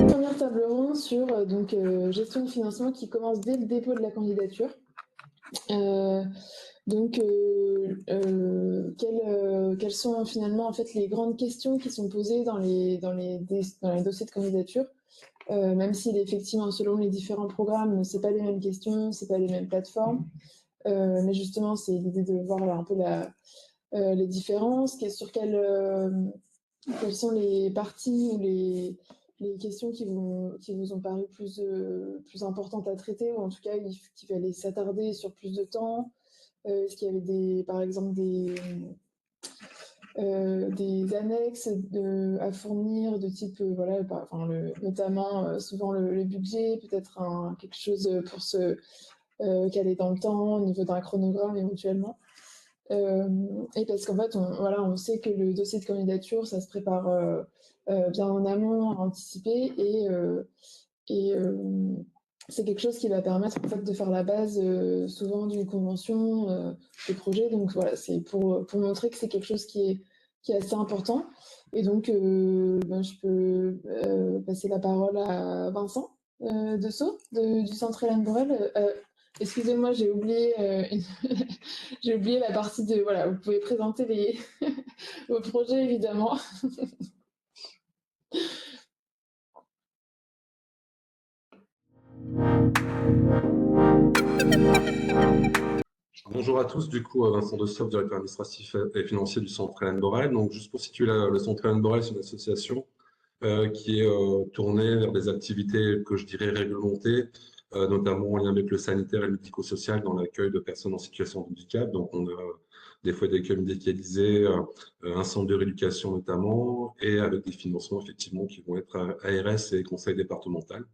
Première table ronde sur gestion de financement qui commence dès le dépôt de la candidature. Quelles sont finalement en fait les grandes questions qui sont posées dans les dossiers de candidature, même si effectivement selon les différents programmes c'est pas les mêmes questions, c'est pas les mêmes plateformes, mais justement c'est l'idée de voir un peu les différences, sur quelles sont les parties ou les questions qui vous ont paru plus importantes à traiter, ou en tout cas qu'il fallait s'attarder sur plus de temps. Est-ce qu'il y avait par exemple des annexes à fournir de type, voilà, notamment souvent le budget, peut-être quelque chose pour se caler dans le temps, au niveau d'un chronogramme éventuellement. Et parce qu'en fait, on sait que le dossier de candidature, ça se prépare bien en amont, anticipé, et c'est quelque chose qui va permettre en fait de faire la base souvent d'une convention de projet. Donc voilà, c'est pour montrer que c'est quelque chose qui est assez important. Et donc, je peux passer la parole à Vincent Dessau du Centre Hélène Borel. Excusez-moi, j'ai oublié, j'ai oublié la partie de... Voilà, vous pouvez présenter vos projets, évidemment. Bonjour à tous, du coup, Vincent Dessau, directeur administratif et financier du Centre Hélène Borel. Donc, juste pour situer le Centre Hélène Borel, c'est une association qui est tournée vers des activités que je dirais réglementées, notamment en lien avec le sanitaire et le médico-social dans l'accueil de personnes en situation de handicap. Donc, on a des foyers d'accueil médicalisés, un centre de rééducation notamment, et avec des financements effectivement qui vont être ARS et conseil départemental.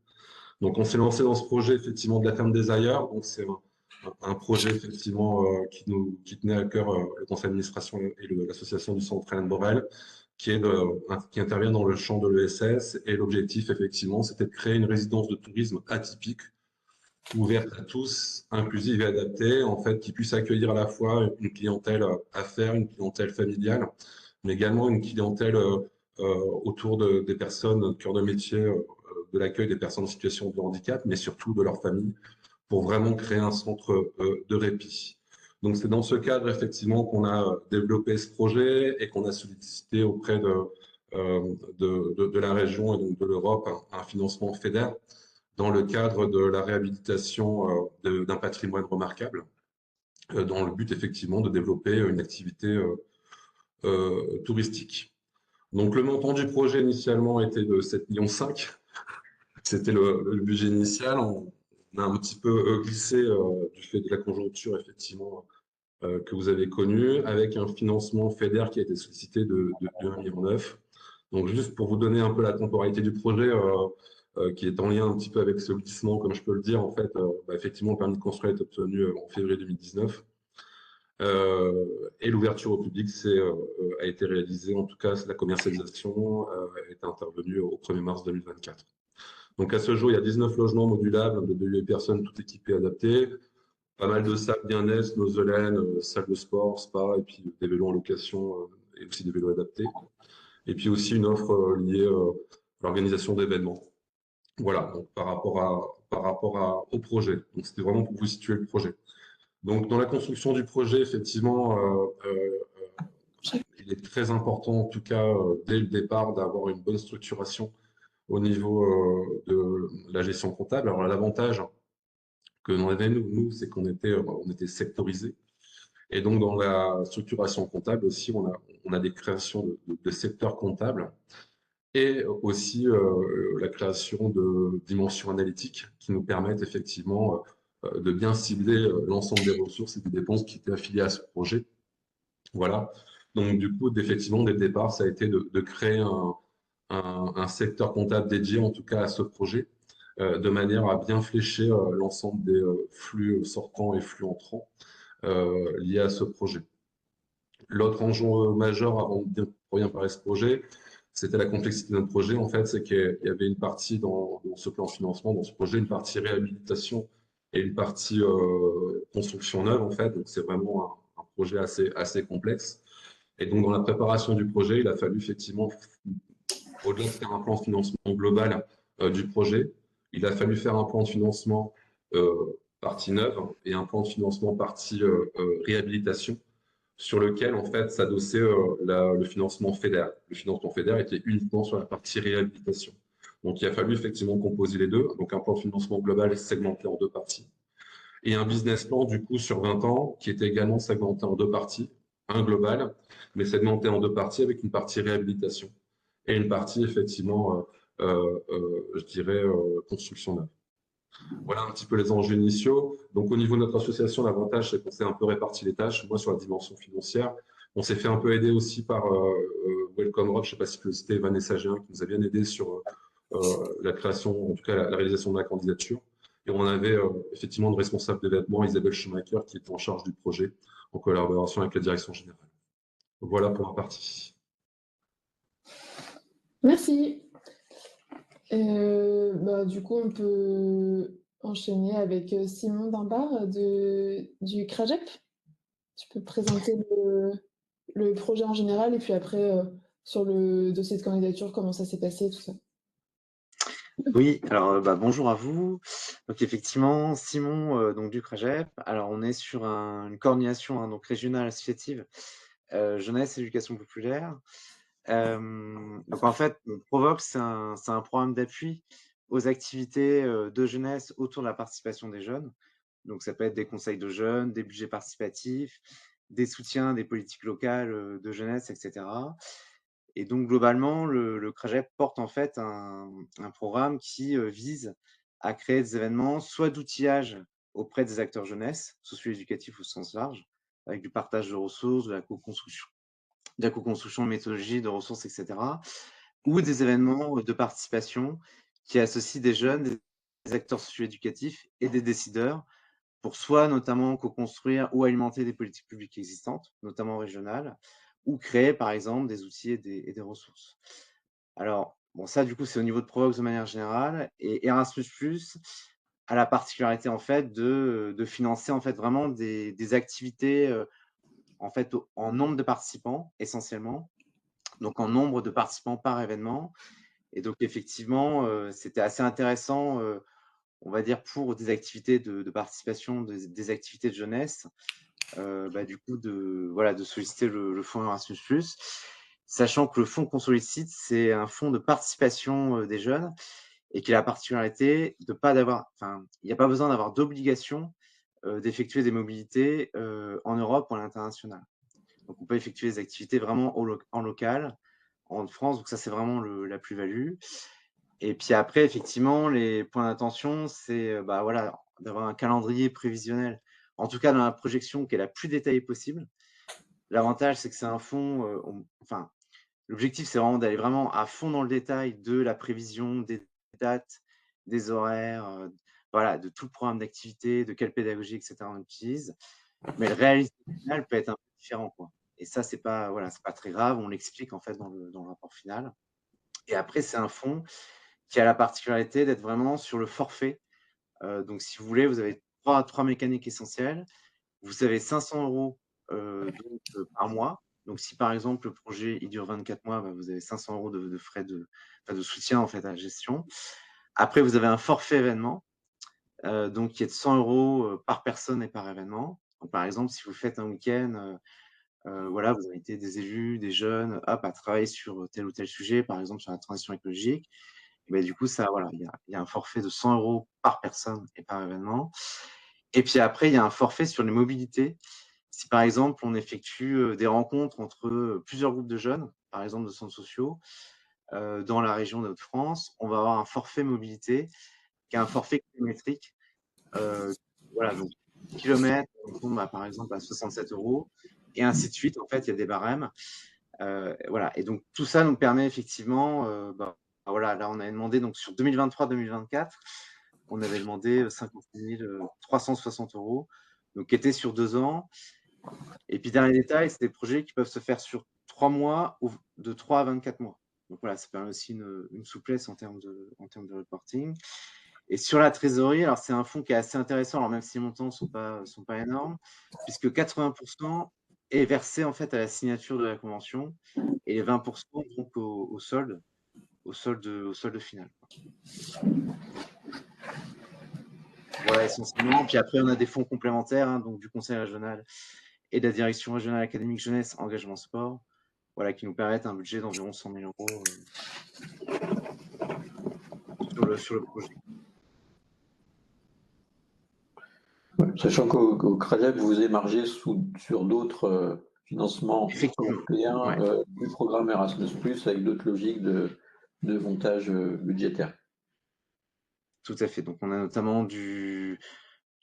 Donc, on s'est lancé dans ce projet effectivement de la ferme des ailleurs. Donc, c'est un projet effectivement qui tenait à cœur le conseil d'administration et l'association du Centre Hélène Borel, qui intervient dans le champ de l'ESS. Et l'objectif, effectivement, c'était de créer une résidence de tourisme atypique, ouverte à tous, inclusive et adaptée, en fait, qui puisse accueillir à la fois une clientèle affaires, une clientèle familiale, mais également une clientèle autour des personnes, cœur de métier, de l'accueil des personnes en situation de handicap, mais surtout de leur famille, pour vraiment créer un centre de répit. Donc, c'est dans ce cadre, effectivement, qu'on a développé ce projet et qu'on a sollicité auprès de la région et donc de l'Europe un financement FEDER dans le cadre de la réhabilitation d'un patrimoine remarquable, dans le but, effectivement, de développer une activité touristique. Donc, le montant du projet initialement était de 7,5 millions. C'était le budget initial. On a un petit peu glissé du fait de la conjoncture, effectivement, que vous avez connue, avec un financement FEDER qui a été sollicité de 1,9 million. Donc, juste pour vous donner un peu la temporalité du projet, qui est en lien un petit peu avec ce glissement, comme je peux le dire, en fait, effectivement, le permis de construire est obtenu en février 2019. Et l'ouverture au public a été réalisée, en tout cas, la commercialisation est intervenue au 1er mars 2024. Donc, à ce jour, il y a 19 logements modulables de 8 personnes, tout équipés, adaptés. Pas mal de salles bien-être, Nozelaine, salles de sport, spa, et puis des vélos en location et aussi des vélos adaptés. Et puis aussi une offre liée à l'organisation d'événements. Voilà, donc par rapport au projet. Donc, c'était vraiment pour vous situer le projet. Donc, dans la construction du projet, effectivement, il est très important, en tout cas, dès le départ, d'avoir une bonne structuration au niveau de la gestion comptable. Alors, l'avantage que l'on avait, nous, c'est qu'on était sectorisé. Et donc, dans la structuration comptable aussi, on a des créations de secteurs comptables et aussi la création de dimensions analytiques qui nous permettent effectivement de bien cibler l'ensemble des ressources et des dépenses qui étaient affiliées à ce projet. Voilà. Donc, du coup, effectivement, dès le départ, ça a été de créer un secteur comptable dédié, en tout cas, à ce projet, de manière à bien flécher l'ensemble des flux sortants et flux entrants liés à ce projet. L'autre enjeu majeur avant de bien parler de ce projet, c'était la complexité de notre projet. En fait, c'est qu'il y avait une partie dans ce plan de financement, dans ce projet, une partie réhabilitation et une partie construction neuve, en fait. Donc, c'est vraiment un projet assez complexe. Et donc, dans la préparation du projet, il a fallu effectivement au-delà de faire un plan de financement global du projet, il a fallu faire un plan de financement partie neuve et un plan de financement partie réhabilitation sur lequel en fait s'adossait le financement FEDER. Le financement FEDER était uniquement sur la partie réhabilitation. Donc il a fallu effectivement composer les deux, donc un plan de financement global segmenté en deux parties et un business plan du coup sur 20 ans qui était également segmenté en deux parties, un global, mais segmenté en deux parties avec une partie réhabilitation et une partie effectivement, je dirais, construction neuve. Voilà un petit peu les enjeux initiaux. Donc au niveau de notre association, l'avantage c'est qu'on s'est un peu réparti les tâches. Moi sur la dimension financière, on s'est fait un peu aider aussi par Welcome Rock, je ne sais pas si tu peux citer Vanessa Géin, qui nous a bien aidé sur la création, en tout cas la réalisation de la candidature. Et on avait effectivement une responsable d'événements, Isabelle Schumacher, qui était en charge du projet en collaboration avec la direction générale. Voilà pour ma partie. Merci. Du coup, on peut enchaîner avec Simon Dimbard du CRAGEP. Tu peux présenter le projet en général et puis après, sur le dossier de candidature, comment ça s'est passé, tout ça. Oui, alors bonjour à vous. Donc effectivement, Simon donc du CRAGEP. Alors on est sur une coordination donc régionale associative jeunesse et éducation populaire. Donc en fait, Provox, c'est un programme d'appui aux activités de jeunesse autour de la participation des jeunes. Donc ça peut être des conseils de jeunes, des budgets participatifs, des soutiens des politiques locales de jeunesse, etc. Et donc globalement, le CRAGEP porte en fait un programme qui vise à créer des événements, soit d'outillage auprès des acteurs jeunesse, socio-éducatifs au sens large, avec du partage de ressources, de la co-construction de méthodologies, de ressources, etc. Ou des événements de participation qui associent des jeunes, des acteurs socio-éducatifs et des décideurs pour soit notamment co-construire ou alimenter des politiques publiques existantes, notamment régionales, ou créer par exemple des outils et des ressources. Alors, bon, ça du coup c'est au niveau de Provox de manière générale, et Erasmus+ a la particularité en fait de financer en fait vraiment des activités en fait en nombre de participants essentiellement, donc en nombre de participants par événement. Et donc effectivement, c'était assez intéressant, on va dire, pour des activités de participation, des activités de jeunesse, du coup, de solliciter le fonds Erasmus+, sachant que le fonds qu'on sollicite, c'est un fonds de participation des jeunes et qui a la particularité de pas d'avoir, enfin, il n'y a pas besoin d'avoir d'obligation d'effectuer des mobilités en Europe ou à l'international. Donc, on peut effectuer des activités vraiment en local, en France, donc ça, c'est vraiment la plus-value. Et puis après, effectivement, les points d'attention, c'est voilà, d'avoir un calendrier prévisionnel, en tout cas dans la projection qui est la plus détaillée possible. L'avantage, c'est que c'est un fonds, enfin, l'objectif, c'est vraiment d'aller vraiment à fond dans le détail de la prévision, des dates, des horaires, voilà, de tout le programme d'activité, de quelle pédagogie, etc. on utilise. Mais le réalisme final peut être un peu différent, quoi. Et ça, c'est pas, voilà, c'est pas très grave, on l'explique en fait dans le rapport final. Et après, c'est un fonds qui a la particularité d'être vraiment sur le forfait. Donc, si vous voulez, vous avez trois mécaniques essentielles. Vous avez 500 € par mois. Donc, si par exemple le projet il dure 24 mois, vous avez 500 € de frais de soutien en fait à la gestion. Après, vous avez un forfait événement, donc qui est de 100 € par personne et par événement. Donc, par exemple, si vous faites un week-end, voilà, vous invitez des élus, des jeunes, hop, à travailler sur tel ou tel sujet, par exemple sur la transition écologique. Et du coup, ça, voilà, il y a un forfait de 100 € par personne et par événement. Et puis après, il y a un forfait sur les mobilités. Si par exemple, on effectue des rencontres entre plusieurs groupes de jeunes, par exemple de centres sociaux, dans la région des Hauts-de-France, on va avoir un forfait mobilité qui est un forfait kilométrique. Voilà, donc kilomètres, on tombe par exemple à 67 € et ainsi de suite. En fait, il y a des barèmes. Voilà. Et donc tout ça nous permet effectivement, voilà, là on avait demandé donc sur 2023-2024, on avait demandé 56 360 €, donc qui était sur 2 ans. Et puis dernier détail, c'est des projets qui peuvent se faire sur 3 mois ou de 3 à 24 mois. Donc voilà, ça permet aussi une souplesse en termes de reporting. Et sur la trésorerie, alors c'est un fonds qui est assez intéressant, alors même si les montants sont pas énormes, puisque 80% est versé en fait à la signature de la convention et les 20% donc au solde. solde final. Voilà, essentiellement. Puis après, on a des fonds complémentaires, hein, donc du conseil régional et de la direction régionale académique jeunesse, engagement sport, voilà, qui nous permettent un budget d'environ 100 000 € sur le projet. Ouais, sachant qu'au CRADEP, vous émargez sur d'autres financements européens du programme Erasmus+, avec d'autres logiques de montage budgétaire. Tout à fait. Donc, on a notamment du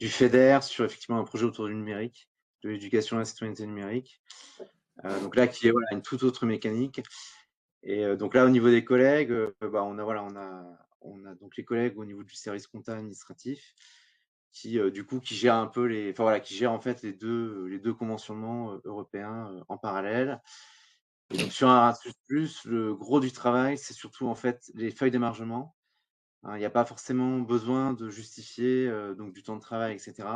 FEDER sur effectivement un projet autour du numérique, de l'éducation à la citoyenneté numérique. Donc là, qui est voilà, une toute autre mécanique. Et donc là, au niveau des collègues, on a donc les collègues au niveau du service comptable administratif qui du coup qui gèrent un peu qui gèrent en fait les deux conventionnements européens en parallèle. Et donc sur Erasmus+, le gros du travail, c'est surtout en fait les feuilles d'émargement. Il n'y a pas forcément besoin de justifier donc du temps de travail, etc.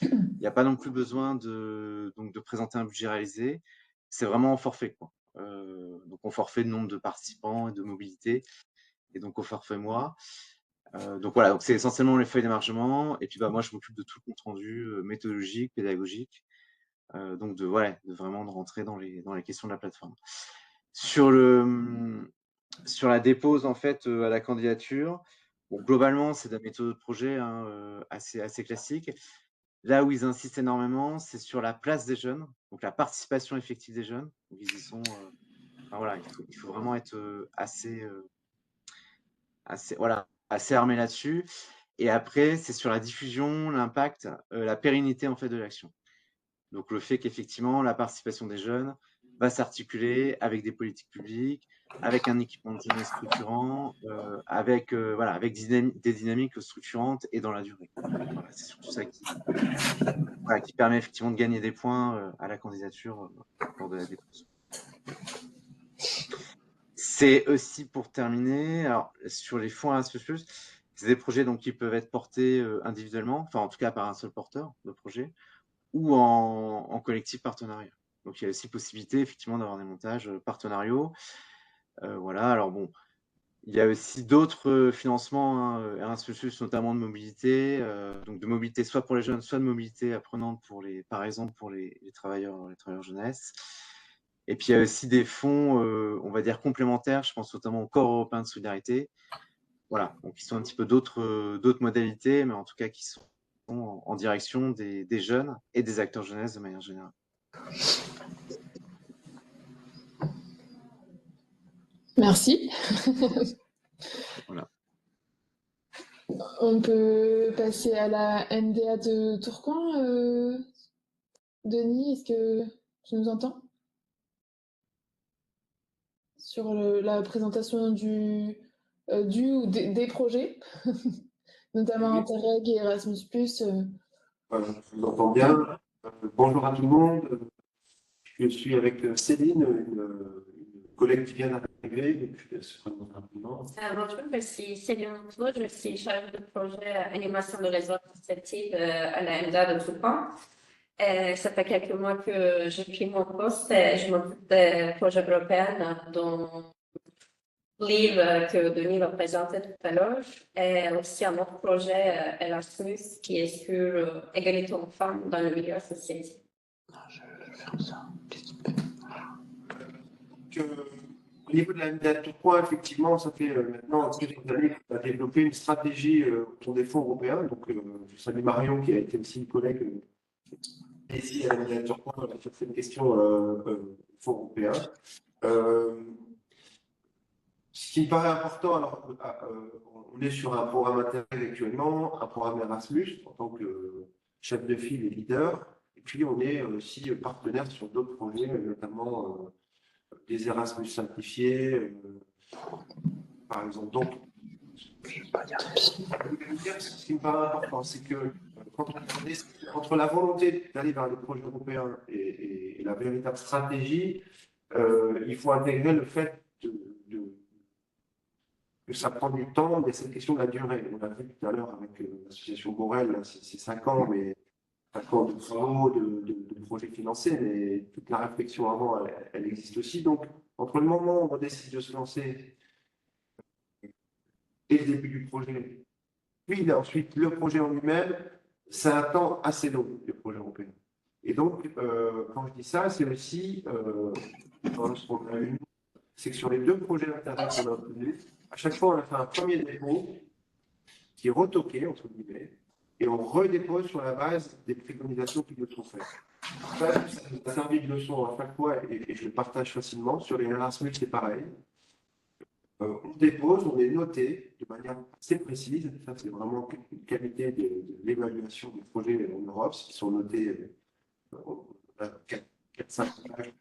Il n'y a pas non plus besoin de présenter un budget réalisé. C'est vraiment au forfait, quoi. Donc au forfait de nombre de participants et de mobilité, et donc au forfait mois. Donc voilà, donc c'est essentiellement les feuilles d'émargement. Et puis moi, je m'occupe de tout le compte rendu méthodologique, pédagogique, donc de vraiment de rentrer dans les questions de la plateforme. Sur la dépose en fait à la candidature, bon, globalement, c'est de la méthode de projet assez classique. Là où ils insistent énormément, c'est sur la place des jeunes, donc la participation effective des jeunes. Donc ils y sont. Il faut vraiment être assez armé là-dessus. Et après, c'est sur la diffusion, l'impact, la pérennité en fait de l'action. Donc le fait qu'effectivement la participation des jeunes va s'articuler avec des politiques publiques, avec un équipement de jeunesse structurant, avec des dynamiques structurantes et dans la durée. Voilà, c'est surtout ça qui permet effectivement de gagner des points à la candidature lors de la dépose. C'est aussi pour terminer, alors sur les fonds Erasmus+, c'est des projets donc qui peuvent être portés individuellement, enfin en tout cas par un seul porteur de projet, ou en collectif partenariat. Donc il y a aussi possibilité effectivement d'avoir des montages partenariaux. Voilà, alors bon, il y a aussi d'autres financements Erasmus+, notamment de mobilité, donc de mobilité soit pour les jeunes, soit de mobilité apprenante par exemple pour les travailleurs jeunesse. Et puis il y a aussi des fonds, on va dire complémentaires, je pense notamment au Corps européen de solidarité. Voilà, donc qui sont un petit peu d'autres modalités, mais en tout cas qui sont en direction des jeunes et des acteurs jeunesse de manière générale. Merci. Voilà. On peut passer à la MDA de Tourcoing. Denis, est-ce que tu nous entends? Sur la présentation du ou des projets, notamment Interreg et Erasmus+. Je vous entends bien. Bonjour à tout le monde. Je suis avec Céline, une collègue qui vient d'arriver. Bonjour, je suis Céline Monteau, je suis chargée de projet animation de réseau associatif à la MDA de Tourcoing. Ça fait quelques mois que j'ai pris mon poste et je m'occupe des projets européens, dont livre que Denis va présenter tout à l'heure, et aussi un autre projet Erasmus qui est sur égalité hommes-femmes dans le milieu associatif. Je vais faire ça. Au niveau de la MDA de Tourcoing, effectivement, ça fait maintenant quelques années qu'on a développé une stratégie autour des fonds européens. Donc, je salue Marion qui a été aussi une collègue ici à la MDA de Tourcoing sur cette question fonds européens. Ce qui me paraît important, alors, on est sur un programme Interreg actuellement, un programme Erasmus en tant que chef de file et leader, et puis on est aussi partenaire sur d'autres projets, notamment des Erasmus simplifiés, par exemple. Donc, ce qui me paraît important, c'est que quand on est entre la volonté d'aller vers les projets européens et la véritable stratégie, il faut intégrer le fait que ça prend du temps, mais c'est une question de la durée. On l'a vu tout à l'heure avec l'association Borel, c'est 5 ans, mais 5 ans de travaux, de projets financés, mais toute la réflexion avant, elle existe aussi. Donc, entre le moment où on décide de se lancer et le début du projet, puis ensuite le projet en lui-même, c'est un temps assez long, le projet européen. Et donc, quand je dis ça, c'est aussi, dans ce qu'on a eu, c'est que sur les 2 projets d'intérêt qu'on a obtenus, à chaque fois, on a fait un premier dépôt qui est retoqué, entre guillemets, et on redépose sur la base des préconisations qui nous sont faites. Ça nous a servi de leçon à chaque fois, et je le partage facilement. Sur les Erasmus, c'est pareil. On dépose, on est noté de manière assez précise. Ça, c'est vraiment une qualité de l'évaluation des projets en Europe, qui sont notés 4-5 pages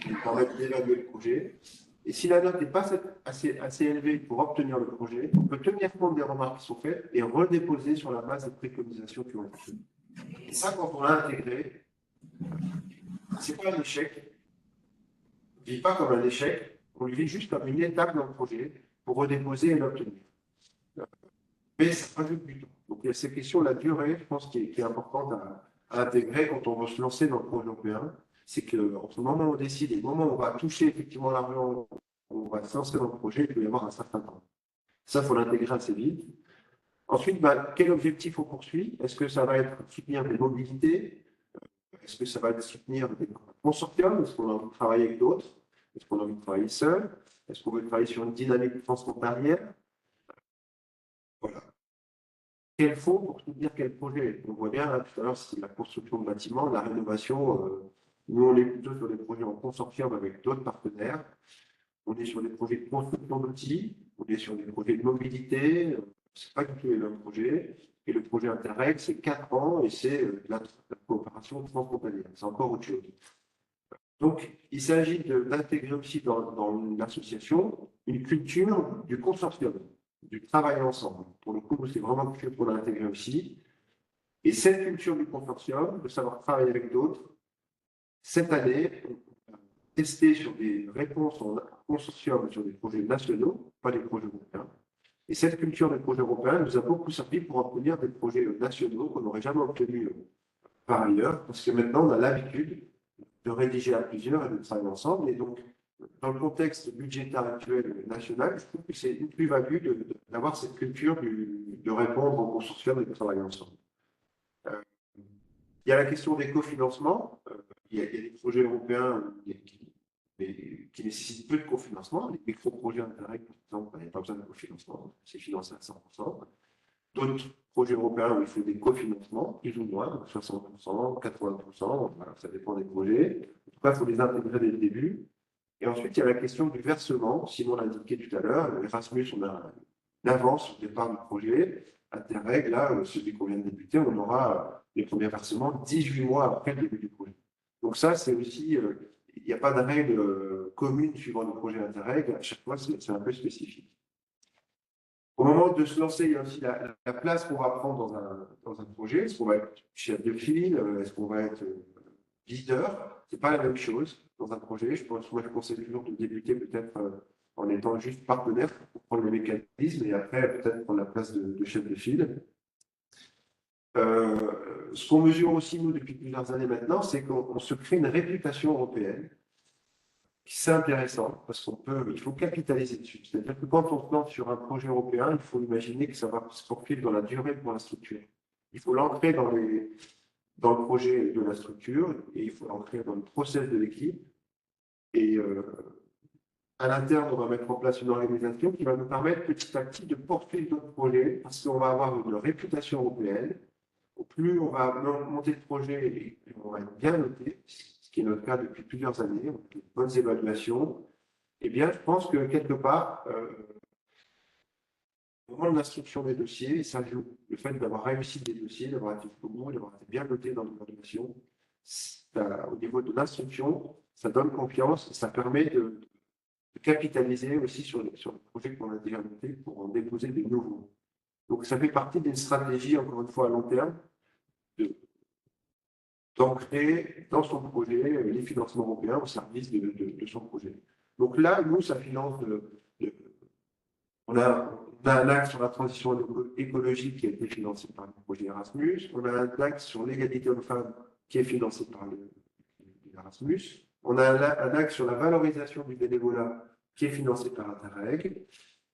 qui permettent d'évaluer le projet. Et si la note n'est pas assez élevée pour obtenir le projet, on peut tenir compte des remarques qui sont faites et redéposer sur la base des préconisations qui ont été faites. Et ça, quand on l'a intégré, c'est pas un échec. On ne vit pas comme un échec, on le vit juste comme une étape dans le projet pour redéposer et l'obtenir. Mais ça rajoute du temps. Donc il y a ces questions, la durée, je pense, qui est importante à intégrer quand on veut se lancer dans le projet européen. C'est qu'entre le moment où on décide et le moment où on va toucher effectivement l'argent, on va se lancer dans le projet, il peut y avoir un certain temps. Ça, il faut l'intégrer assez vite. Ensuite, quel objectif on poursuit? Est-ce que ça va être soutenir des mobilités? Est-ce que ça va être soutenir des consortiums? Est-ce qu'on a envie de travailler avec d'autres? Est-ce qu'on a envie de travailler seul? Est-ce qu'on veut travailler sur une dynamique transfrontalière? Voilà. Quel fonds pour soutenir quel projet? On voit bien, là, tout à l'heure, c'est la construction de bâtiments, la rénovation. Nous, on est plutôt sur des projets en consortium avec d'autres partenaires. On est sur des projets de construction d'outils, on est sur des projets de mobilité. Ce n'est pas du tout les mêmes projets. Et le projet Interreg, c'est 4 ans et c'est la coopération transfrontalière. C'est encore autre chose. Donc, il s'agit d'intégrer aussi dans l'association une culture du consortium, du travail ensemble. Pour le coup, c'est vraiment quelque chose qu'on a intégré aussi. Et cette culture du consortium, de savoir travailler avec d'autres, cette année, on a testé sur des réponses en consortium sur des projets nationaux, pas des projets européens. Et cette culture des projets européens nous a beaucoup servi pour obtenir des projets nationaux qu'on n'aurait jamais obtenus par ailleurs, parce que maintenant, on a l'habitude de rédiger à plusieurs et de travailler ensemble. Et donc, dans le contexte budgétaire actuel national, je trouve que c'est une plus-value d'avoir cette culture de répondre au consortium et de travailler ensemble. Il y a la question des cofinancements. Il y a des projets européens qui nécessitent peu de cofinancement. Les micro-projets Interreg, par exemple, il n'y a pas besoin de cofinancement, c'est financé à 100%. D'autres projets européens où il faut des cofinancements, plus ou moins, 60%, 80%, voilà, ça dépend des projets. En tout cas, il faut les intégrer dès le début. Et ensuite, il y a la question du versement. Simon l'a indiqué tout à l'heure, Erasmus, on a une avance au départ du projet. Interreg, là, celui qu'on vient de débuter, on aura les premiers versements 18 mois après le début du projet. Donc ça, c'est aussi, il n'y a pas de règle commune suivant le projet Interreg. À chaque fois, c'est un peu spécifique. Au moment de se lancer, il y a aussi la place qu'on va prendre dans un projet. Est-ce qu'on va être chef de file? Est-ce qu'on va être leader? Ce n'est pas la même chose dans un projet. Je conseille toujours de débuter peut-être en étant juste partenaire pour prendre le mécanisme et après peut-être prendre la place de chef de file. Ce qu'on mesure aussi, nous, depuis plusieurs années maintenant, c'est qu'on se crée une réputation européenne. C'est intéressant parce qu'il faut capitaliser dessus. C'est-à-dire que quand on se lance sur un projet européen, il faut imaginer que ça va se poursuivre dans la durée pour la structure. Il faut l'ancrer dans le projet de la structure et il faut l'ancrer dans le process de l'équipe. Et à l'interne, on va mettre en place une organisation qui va nous permettre petit à petit de poursuivre notre projet parce qu'on va avoir une réputation européenne. Au plus on va monter le projet et on va être bien noté, ce qui est notre cas depuis plusieurs années, on a de bonnes évaluations, eh bien, je pense que quelque part, au moment de l'instruction des dossiers, ça joue. Le fait d'avoir réussi des dossiers, d'avoir été au bout, d'avoir été bien noté dans l'évaluation, au niveau de l'instruction, ça donne confiance et ça permet de capitaliser aussi sur les projets qu'on a déjà montés pour en déposer des nouveaux. Donc, ça fait partie d'une stratégie, encore une fois, à long terme, d'ancrer dans son projet les financements européens au service de son projet. Donc là, nous, ça finance on a un axe sur la transition écologique qui a été financé par le projet Erasmus. On a un axe sur l'égalité homme-femme qui est financé par l'Erasmus. On a un axe sur la valorisation du bénévolat qui est financé par Interreg.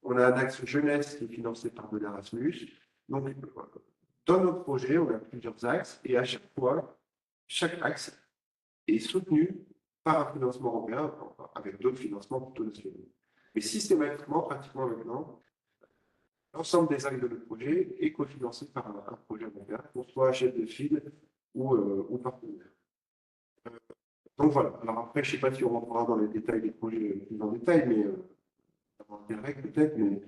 On a un axe jeunesse qui est financé par de l'Erasmus. Donc, dans notre projet, on a plusieurs axes et à chaque fois, chaque axe est soutenu par un financement européen avec d'autres financements plutôt nationaux. Mais systématiquement, pratiquement maintenant, l'ensemble des axes de notre projet est cofinancé par un projet européen, qu'on soit chef de file ou partenaire. Donc voilà. Alors après, je ne sais pas si on rentrera dans les détails des projets plus en détail, mais peut-être, mais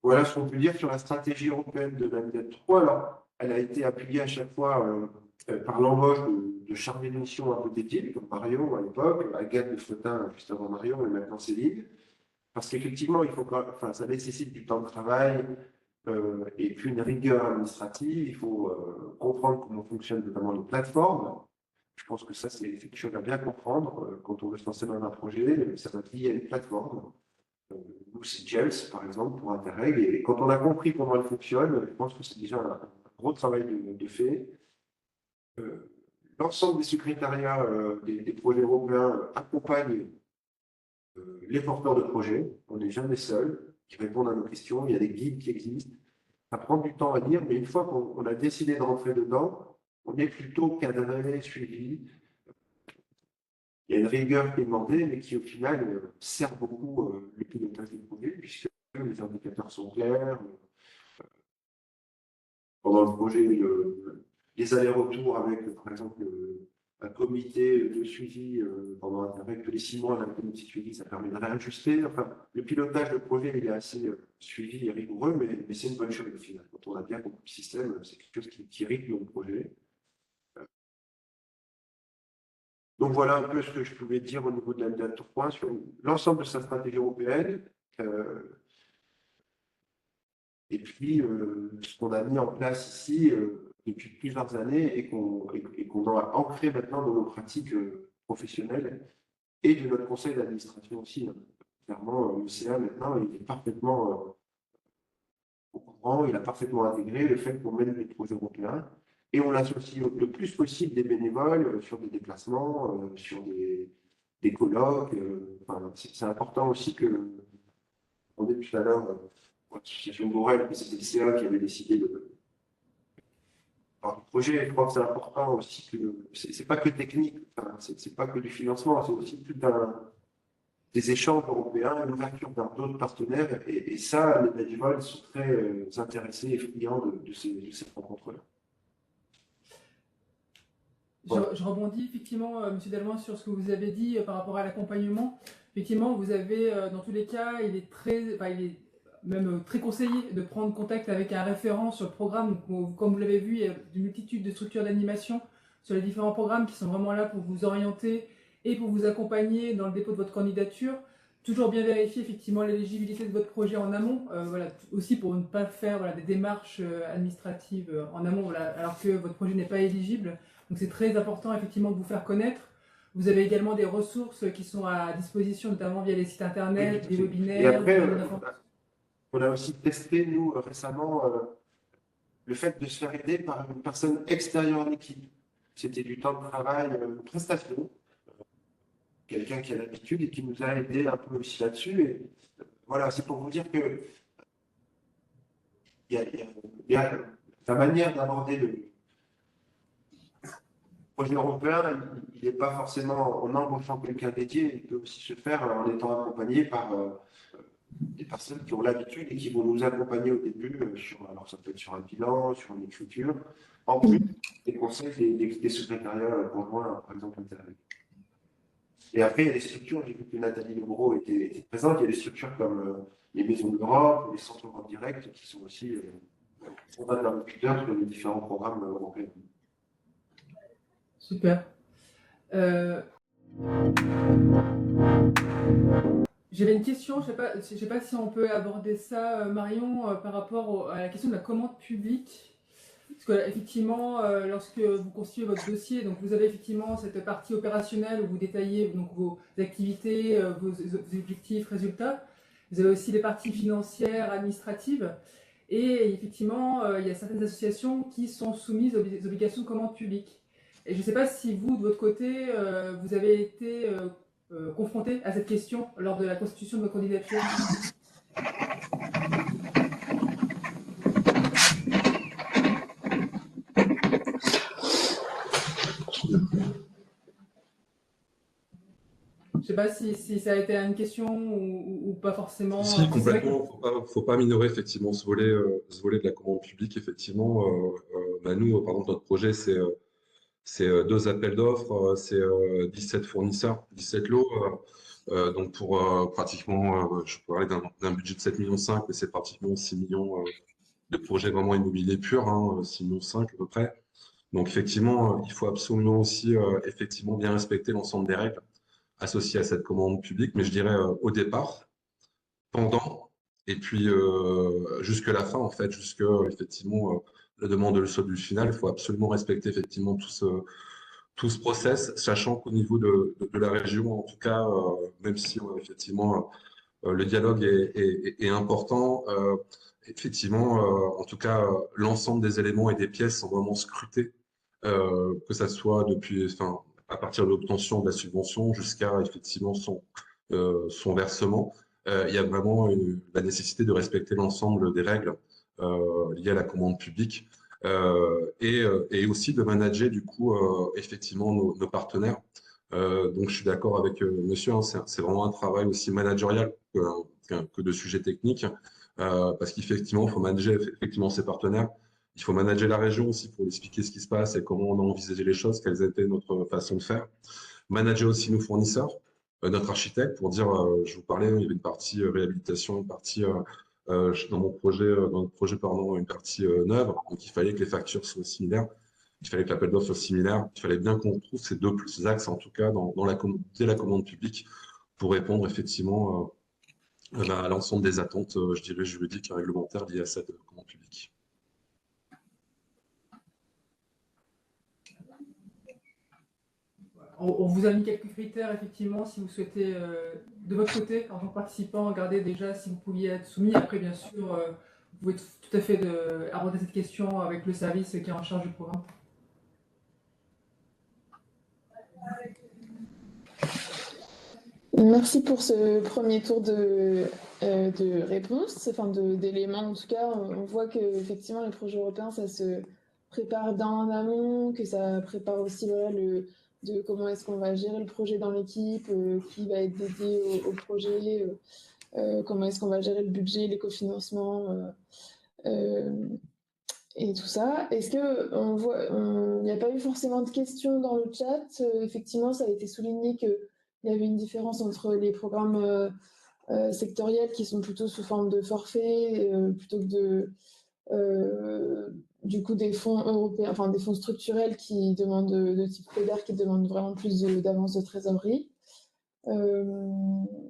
voilà ce qu'on peut dire sur la stratégie européenne de la MDAT 3. Alors, elle a été appuyée à chaque fois par l'embauche de chargés de mission un peu dédiés, comme Marion à l'époque, Agathe de Flotin juste avant Marion et maintenant Céline. Parce qu'effectivement, ça nécessite du temps de travail et puis une rigueur administrative. Il faut comprendre comment fonctionnent notamment les plateformes. Je pense que ça, c'est quelque chose à bien comprendre quand on veut se lancer dans un projet. Ça va lier à une plateforme. Nous, c'est GELS, par exemple, pour Interreg. Et quand on a compris comment elle fonctionne, je pense que c'est déjà un gros travail de fait. L'ensemble des secrétariats des projets européens accompagnent les porteurs de projets. On n'est jamais seul, qui répondent à nos questions. Il y a des guides qui existent. Ça prend du temps à lire, mais une fois qu'on a décidé de rentrer dedans, on est plutôt cadré, suivi. Il y a une rigueur qui est demandée, mais qui au final sert beaucoup le pilotage du projet, puisque les indicateurs sont clairs. Pendant le projet, les allers-retours avec, par exemple, un comité de suivi pendant Interreg, tous les 6 mois, un comité de suivi, ça permet de réajuster. Enfin, le pilotage de projet, il est assez suivi et rigoureux, mais c'est une bonne chose au final. Quand on a bien compris le système, c'est quelque chose qui rythme le projet. Donc voilà un peu ce que je pouvais dire au niveau de la MDAT 3 sur l'ensemble de sa stratégie européenne. Et puis, ce qu'on a mis en place ici depuis plusieurs années et qu'on a ancré maintenant dans nos pratiques professionnelles et de notre conseil d'administration aussi. Clairement, l'UCA, maintenant, il est parfaitement au courant, il a parfaitement intégré le fait qu'on mène des projets européens et on associe le plus possible des bénévoles sur des déplacements, sur des colloques. Enfin, c'est important aussi que, on dit tout à l'heure, l'association Borel, c'était le CA qui avait décidé de faire le projet. Je crois que c'est important aussi que c'est pas que technique, enfin, c'est pas que du financement, c'est aussi tout des échanges européens, une ouverture vers d'autres partenaires. Et ça, les bénévoles sont très intéressés et friands de ces rencontres-là. Je rebondis effectivement, M. Delmois, sur ce que vous avez dit par rapport à l'accompagnement. Effectivement, vous avez, dans tous les cas, il est même très conseillé de prendre contact avec un référent sur le programme. Comme vous l'avez vu, il y a une multitude de structures d'animation sur les différents programmes qui sont vraiment là pour vous orienter et pour vous accompagner dans le dépôt de votre candidature. Toujours bien vérifier effectivement l'éligibilité de votre projet en amont, aussi pour ne pas faire des démarches administratives en amont alors que votre projet n'est pas éligible. Donc c'est très important effectivement de vous faire connaître. Vous avez également des ressources qui sont à disposition, notamment via les sites internet, oui, des webinaires. Et après, on a aussi testé, nous, récemment, le fait de se faire aider par une personne extérieure à l'équipe. C'était du temps de travail, une prestation. Quelqu'un qui a l'habitude et qui nous a aidé un peu aussi là-dessus. Et voilà, c'est pour vous dire que la manière d'aborder le projet européen, il n'est pas forcément en embauchant quelqu'un dédié, il peut aussi se faire en étant accompagné par des personnes qui ont l'habitude et qui vont nous accompagner au début, alors ça peut être sur un bilan, sur une écriture, en plus des conseils des secrétariats conjoints, par exemple, Interreg. Et après, il y a des structures, j'ai vu que Nathalie Legros était présente, il y a des structures comme les Maisons de l'Europe, les Centres Europe Direct, qui sont aussi interlocuteurs sur les différents programmes européens. Super. J'avais une question, je ne sais pas si on peut aborder ça, Marion, par rapport à la question de la commande publique. Parce qu'effectivement, lorsque vous constituez votre dossier, donc vous avez effectivement cette partie opérationnelle où vous détaillez donc, vos activités, vos objectifs, résultats. Vous avez aussi les parties financières, administratives. Et effectivement, il y a certaines associations qui sont soumises aux obligations de commande publique. Et je ne sais pas si vous, de votre côté, vous avez été confronté à cette question lors de la constitution de votre candidature. sais pas si ça a été une question ou pas forcément. Si, complètement. Faut pas minorer effectivement ce volet de la commande publique. Effectivement, nous, par exemple, notre projet, c'est 2 appels d'offres, c'est 17 fournisseurs, 17 lots. Donc pour pratiquement, je peux parler d'un budget de 7,5 millions, mais c'est pratiquement 6 millions de projets vraiment immobiliers purs, 6,5 millions à peu près. Donc effectivement, il faut absolument aussi effectivement bien respecter l'ensemble des règles associées à cette commande publique, mais je dirais au départ, pendant, et puis jusque la fin, en fait, jusque effectivement la demande de le solde du final. Il faut absolument respecter effectivement tout ce process, sachant qu'au niveau de la région, en tout cas, même si effectivement le dialogue est important, effectivement, en tout cas, l'ensemble des éléments et des pièces sont vraiment scrutés, que ça soit à partir de l'obtention de la subvention jusqu'à effectivement son versement. Il y a vraiment la nécessité de respecter l'ensemble des règles liées à la commande publique. Et aussi de manager du coup effectivement nos partenaires. Donc je suis d'accord avec monsieur, c'est vraiment un travail aussi managérial que de sujets techniques, parce qu'effectivement il faut manager effectivement ses partenaires, il faut manager la région aussi pour expliquer ce qui se passe et comment on a envisagé les choses, quelles étaient notre façon de faire, manager aussi nos fournisseurs, notre architecte pour dire, je vous parlais, il y avait une partie réhabilitation, une partie dans notre projet, pardon, une partie neuve, donc il fallait que les factures soient similaires, il fallait que l'appel d'offres soit similaire, il fallait bien qu'on trouve ces 2 axes, en tout cas, dès la commande publique, pour répondre effectivement à l'ensemble des attentes, je dirais, juridiques et réglementaires liées à cette commande publique. On vous a mis quelques critères, effectivement, si vous souhaitez, de votre côté, en tant que participant, regardez déjà si vous pouviez être soumis. Après, bien sûr, vous pouvez tout à fait aborder cette question avec le service qui est en charge du programme. Merci pour ce premier tour de réponse, enfin d'éléments. En tout cas, on voit que effectivement les projets européens, ça se prépare en amont, que ça prépare aussi voilà, de comment est-ce qu'on va gérer le projet dans l'équipe, qui va être dédié au projet, comment est-ce qu'on va gérer le budget, les cofinancements et tout ça. Est-ce qu'il n'y a pas eu forcément de questions dans le chat? Effectivement, ça a été souligné qu'il y avait une différence entre les programmes sectoriels qui sont plutôt sous forme de forfait, plutôt que du coup des fonds européens, enfin des fonds structurels qui demandent de type FEDER, qui demandent vraiment plus d'avance de trésorerie.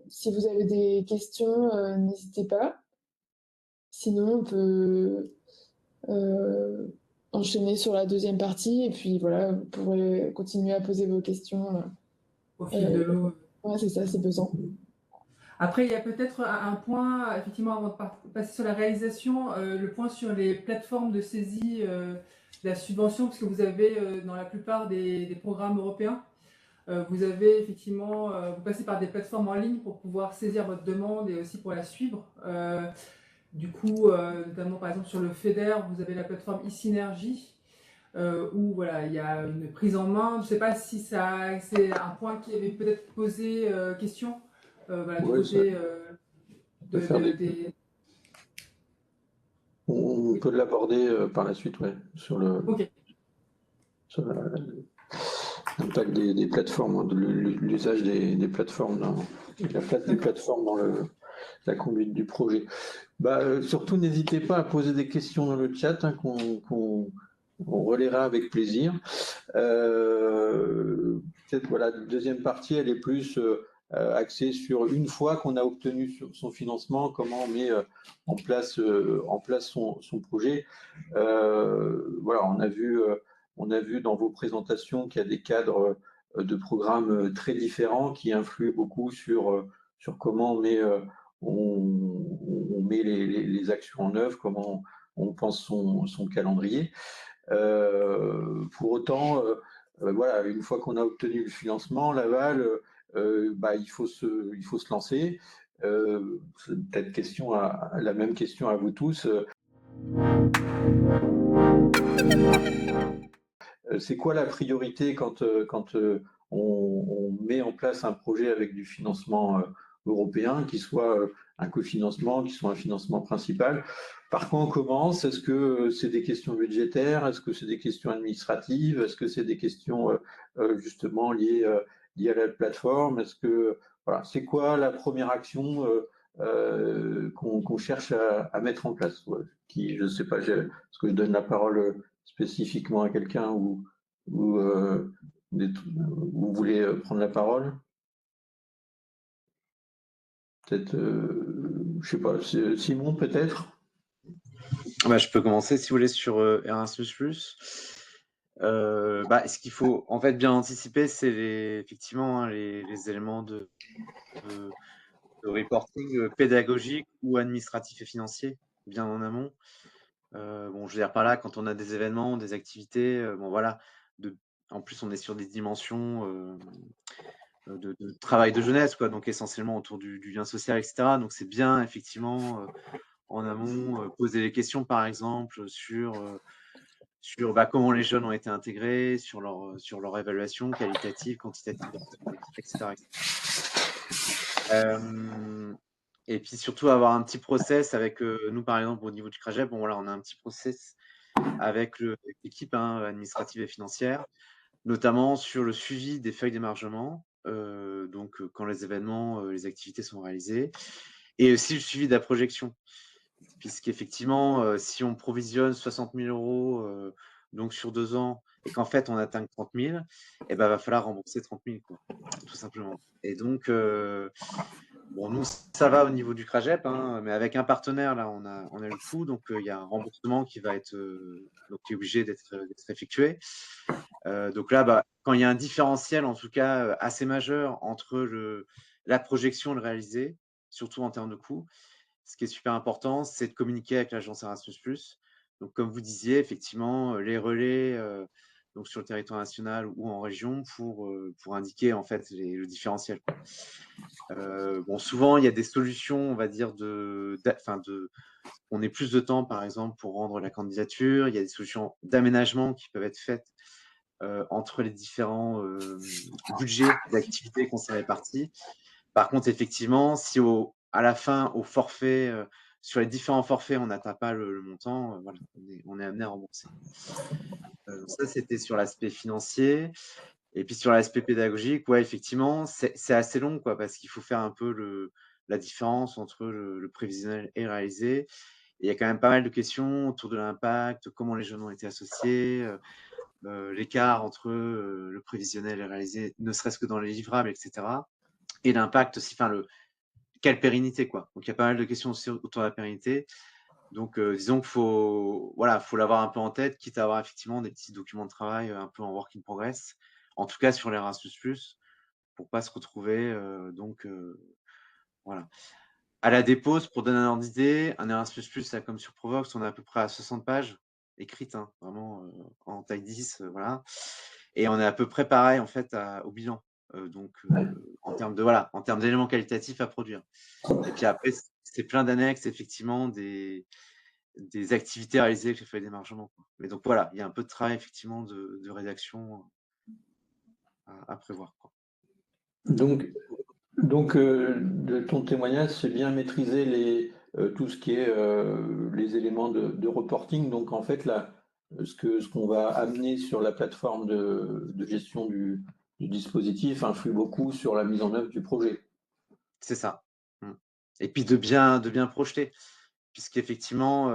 Si vous avez des questions, n'hésitez pas. Sinon, on peut enchaîner sur la deuxième partie et puis voilà, vous pourrez continuer à poser vos questions. Au fil de l'eau. Ouais, c'est ça, c'est besoin. Après, il y a peut-être un point, effectivement, avant de passer sur la réalisation, le point sur les plateformes de saisie de la subvention, parce que vous avez dans la plupart des programmes européens, vous avez effectivement, vous passez par des plateformes en ligne pour pouvoir saisir votre demande et aussi pour la suivre. Du coup, notamment par exemple sur le FEDER, vous avez la plateforme e-Synergie, où voilà, il y a une prise en main. Je ne sais pas si c'est un point qui avait peut-être posé question. Voilà, du côté On peut l'aborder par la suite, ouais, sur l'impact des plateformes, l'usage des plateformes, la place des plateformes dans la conduite du projet. Surtout, n'hésitez pas à poser des questions dans le chat qu'on relaiera avec plaisir. Peut-être, voilà, la deuxième partie, elle est plus axée sur une fois qu'on a obtenu son financement, comment on met en place son projet. Voilà, on a vu dans vos présentations qu'il y a des cadres de programmes très différents qui influent beaucoup sur comment on met les actions en œuvre, comment on pense son calendrier. Pour autant, voilà, une fois qu'on a obtenu le financement, l'aval, il faut se lancer. Peut-être la même question à vous tous. C'est quoi la priorité quand on met en place un projet avec du financement européen, qui soit un cofinancement, qui soit un financement principal. Par quoi on commence? Est-ce que c'est des questions budgétaires? Est-ce que c'est des questions administratives? Est-ce que c'est des questions justement liées à la plateforme? Est-ce que voilà, c'est quoi la première action qu'on cherche à mettre en place? Qui, je ne sais pas, est-ce que je donne la parole spécifiquement à quelqu'un ou vous voulez prendre la parole? Peut-être, je sais pas, Simon peut-être? Je peux commencer si vous voulez sur Erasmus+. Ce qu'il faut en fait bien anticiper, c'est effectivement les éléments de reporting pédagogique ou administratif et financier, bien en amont. Je veux dire par là, quand on a des événements, des activités, en plus on est sur des dimensions de travail de jeunesse, quoi, donc essentiellement autour du lien social, etc. Donc c'est bien effectivement en amont poser les questions, par exemple, sur comment les jeunes ont été intégrés, sur leur évaluation qualitative, quantitative, etc. Et puis surtout avoir un petit process avec nous, par exemple, au niveau du CRAGEP, on a un petit process avec l'équipe administrative et financière, notamment sur le suivi des feuilles d'émargement, quand les événements, les activités sont réalisées, et aussi le suivi de la projection. Puisqu'effectivement, si on provisionne 60 000 € donc sur 2 ans, et qu'en fait on atteint 30 000, va falloir rembourser 30 000, quoi, tout simplement. Et donc, nous, ça va au niveau du CRAGEP, mais avec un partenaire, là, on a le coup, donc il y a un remboursement qui va être qui est obligé d'être effectué. Donc là, quand il y a un différentiel, en tout cas, assez majeur entre la projection et le réalisé, surtout en termes de coûts, ce qui est super important, c'est de communiquer avec l'agence Erasmus+. Donc, comme vous disiez, effectivement, les relais donc sur le territoire national ou en région pour indiquer en fait le différentiel. Souvent, il y a des solutions, on va dire, on ait plus de temps, par exemple, pour rendre la candidature. Il y a des solutions d'aménagement qui peuvent être faites entre les différents budgets d'activités qu'on s'est répartis. Par contre, effectivement, si à la fin, au forfait, sur les différents forfaits, on n'atteint pas le montant, voilà, on est amené à rembourser. Ça, c'était sur l'aspect financier. Et puis sur l'aspect pédagogique, ouais, effectivement, c'est assez long, quoi, parce qu'il faut faire un peu la différence entre le prévisionnel et le réalisé. Et il y a quand même pas mal de questions autour de l'impact, comment les jeunes ont été associés, l'écart entre le prévisionnel et le réalisé, ne serait-ce que dans les livrables, etc. Et l'impact aussi, quelle pérennité, quoi. Donc il y a pas mal de questions aussi autour de la pérennité. Donc disons qu'il faut l'avoir un peu en tête, quitte à avoir effectivement des petits documents de travail un peu en work in progress, en tout cas sur l'Erasmus+, pour pas se retrouver voilà. À la dépose, pour donner un ordre d'idée, un Erasmus+, là, comme sur Provox, on est à peu près à 60 pages écrites, vraiment en taille 10, voilà. Et on est à peu près pareil en fait au bilan. En termes d'éléments qualitatifs à produire. Et puis après, c'est plein d'annexes, effectivement, des activités réalisées avec les feuilles d'émargement. Mais donc voilà, il y a un peu de travail, effectivement, de rédaction à prévoir, quoi. Donc de ton témoignage, c'est bien maîtriser tout ce qui est les éléments de reporting. Donc en fait, là, ce qu'on va amener sur la plateforme de gestion du dispositif influe beaucoup sur la mise en œuvre du projet. C'est ça. Et puis de bien projeter, puisqu'effectivement,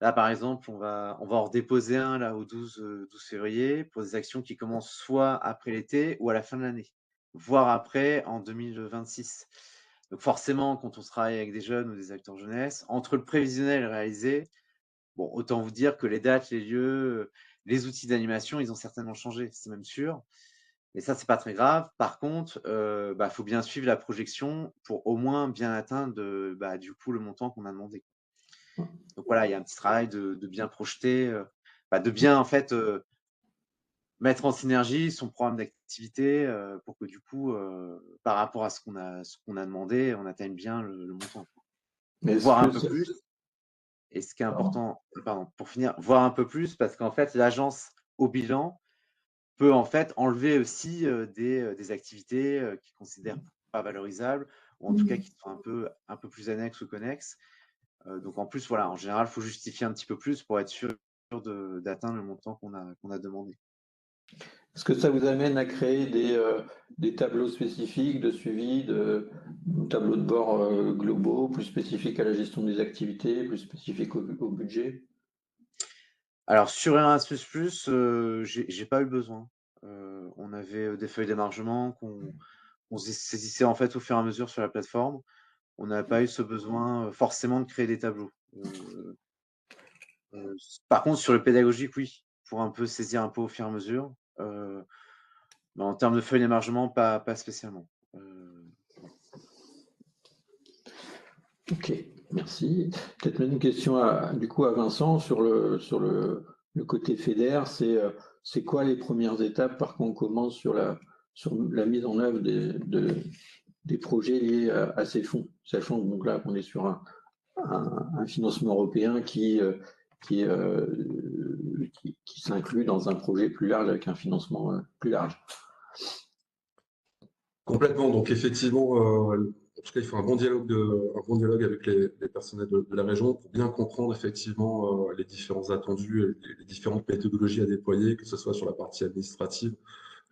là par exemple, on va en redéposer un là au 12 février pour des actions qui commencent soit après l'été ou à la fin de l'année, voire après en 2026. Donc forcément, quand on travaille avec des jeunes ou des acteurs jeunesse, entre le prévisionnel et le réalisé, autant vous dire que les dates, les lieux, les outils d'animation, ils ont certainement changé, c'est même sûr. Mais ça, c'est pas très grave. Par contre, faut bien suivre la projection pour au moins bien atteindre du coup le montant qu'on a demandé. Donc voilà, il y a un petit travail de bien projeter, de bien en fait mettre en synergie son programme d'activité pour que du coup, par rapport à ce qu'on a demandé, on atteigne bien le montant. Voir un peu plus. Et ce qui est important, pour finir, voir un peu plus, parce qu'en fait, l'agence au bilan, peut en fait enlever aussi des activités qu'ils considèrent pas valorisables, ou en tout cas qui sont un peu plus annexes ou connexes. Donc en plus, voilà, en général, il faut justifier un petit peu plus pour être sûr d'atteindre le montant qu'on a demandé. Est-ce que ça vous amène à créer des tableaux spécifiques de suivi, tableaux de bord globaux, plus spécifiques à la gestion des activités, plus spécifiques au budget? Alors sur Erasmus+, j'ai pas eu besoin. On avait des feuilles d'émargement qu'on saisissait en fait au fur et à mesure sur la plateforme. On n'a pas eu ce besoin forcément de créer des tableaux. Par contre, sur le pédagogique, oui, pour un peu saisir un peu au fur et à mesure. Mais en termes de feuilles d'émargement, pas spécialement. Ok, merci. Peut-être même une question du coup à Vincent sur le côté FEDER. C'est quoi les premières étapes par quoi on commence sur la mise en œuvre des projets liés à ces fonds, sachant que donc là on est sur un financement européen qui s'inclut dans un projet plus large avec un financement plus large. Complètement. Donc effectivement, en tout cas, il faut un bon dialogue avec les personnels de la région pour bien comprendre effectivement les différents attendus, les différentes méthodologies à déployer, que ce soit sur la partie administrative,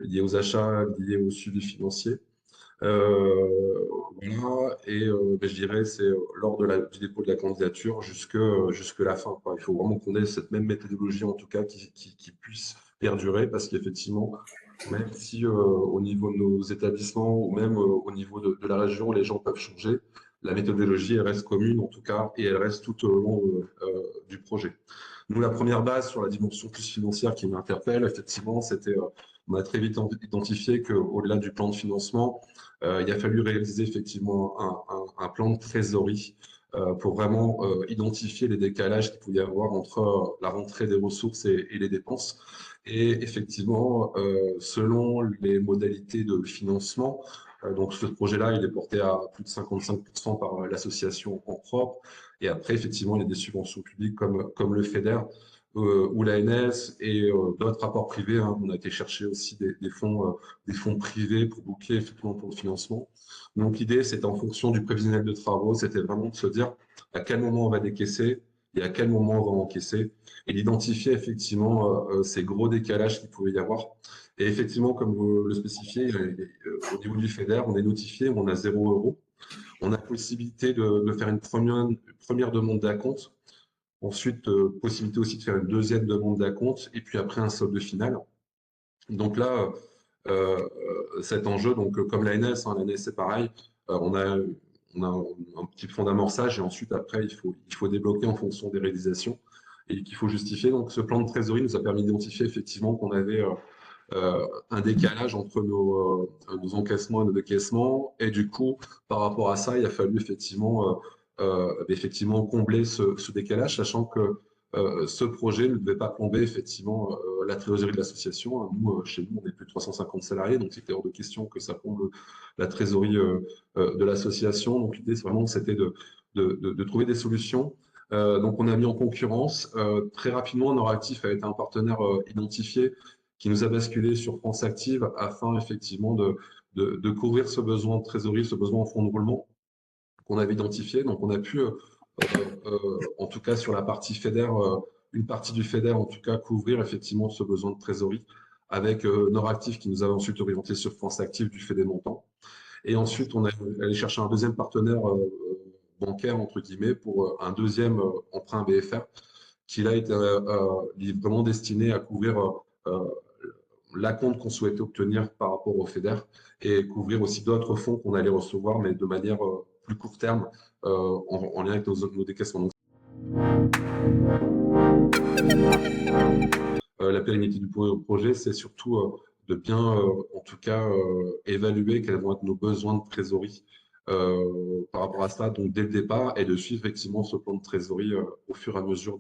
liée aux achats, liée au suivi financier. Voilà. Et ben, je dirais, c'est lors du dépôt de la candidature jusque la fin, quoi. Il faut vraiment qu'on ait cette même méthodologie, en tout cas, qui puisse perdurer, parce qu'effectivement, même si au niveau de nos établissements ou même au niveau de la région, les gens peuvent changer, la méthodologie, elle reste commune, en tout cas, et elle reste tout au long du projet. Nous, la première base sur la dimension plus financière qui m'interpelle, effectivement, c'était, on a très vite identifié qu'au-delà du plan de financement, il a fallu réaliser effectivement un plan de trésorerie pour vraiment identifier les décalages qu'il pouvait y avoir entre la rentrée des ressources et les dépenses. Et effectivement, selon les modalités de financement, donc ce projet-là, il est porté à plus de 55% par l'association en propre. Et après, effectivement, il y a des subventions publiques comme le FEDER ou l'ANS et d'autres apports privés, hein. On a été chercher aussi des fonds privés pour boucler effectivement pour le financement. Donc l'idée, c'était en fonction du prévisionnel de travaux, c'était vraiment de se dire à quel moment on va décaisser et à quel moment on va encaisser, et d'identifier effectivement ces gros décalages qu'il pouvait y avoir. Et effectivement, comme vous le spécifiez, au niveau du FEDER, on est notifié, on a 0 €. On a possibilité de faire une première demande d'acompte. Ensuite, possibilité aussi de faire une deuxième demande d'acompte, et puis après un solde final. Donc là, cet enjeu, donc comme l'ANS, hein, l'ANS c'est pareil, on a un petit fonds d'amorçage, et ensuite après il faut débloquer en fonction des réalisations et qu'il faut justifier. Donc ce plan de trésorerie nous a permis d'identifier effectivement qu'on avait un décalage entre nos encaissements et nos décaissements, et du coup par rapport à ça il a fallu effectivement combler ce décalage, sachant que ce projet ne devait pas plomber effectivement la trésorerie de l'association. Nous, chez nous, on est plus de 350 salariés, donc c'était hors de question que ça plombe la trésorerie de l'association. Donc l'idée, c'était de trouver des solutions. Donc on a mis en concurrence. Très rapidement, Noractif a été un partenaire identifié qui nous a basculé sur France Active afin effectivement de couvrir ce besoin de trésorerie, ce besoin en fonds de roulement qu'on avait identifié. Donc on a pu en tout cas sur la partie FEDER, une partie du FEDER en tout cas couvrir effectivement ce besoin de trésorerie avec Noractif qui nous a ensuite orienté sur France Active du fait des montants. Et ensuite on est allé chercher un deuxième partenaire bancaire entre guillemets pour un deuxième emprunt BFR qui là était vraiment destiné à couvrir l'acompte qu'on souhaitait obtenir par rapport au FEDER et couvrir aussi d'autres fonds qu'on allait recevoir, mais de manière plus court terme en lien avec nos décaissements. La pérennité du projet, c'est surtout de bien, en tout cas, évaluer quels vont être nos besoins de trésorerie par rapport à ça, donc dès le départ, et de suivre effectivement ce plan de trésorerie au fur et à mesure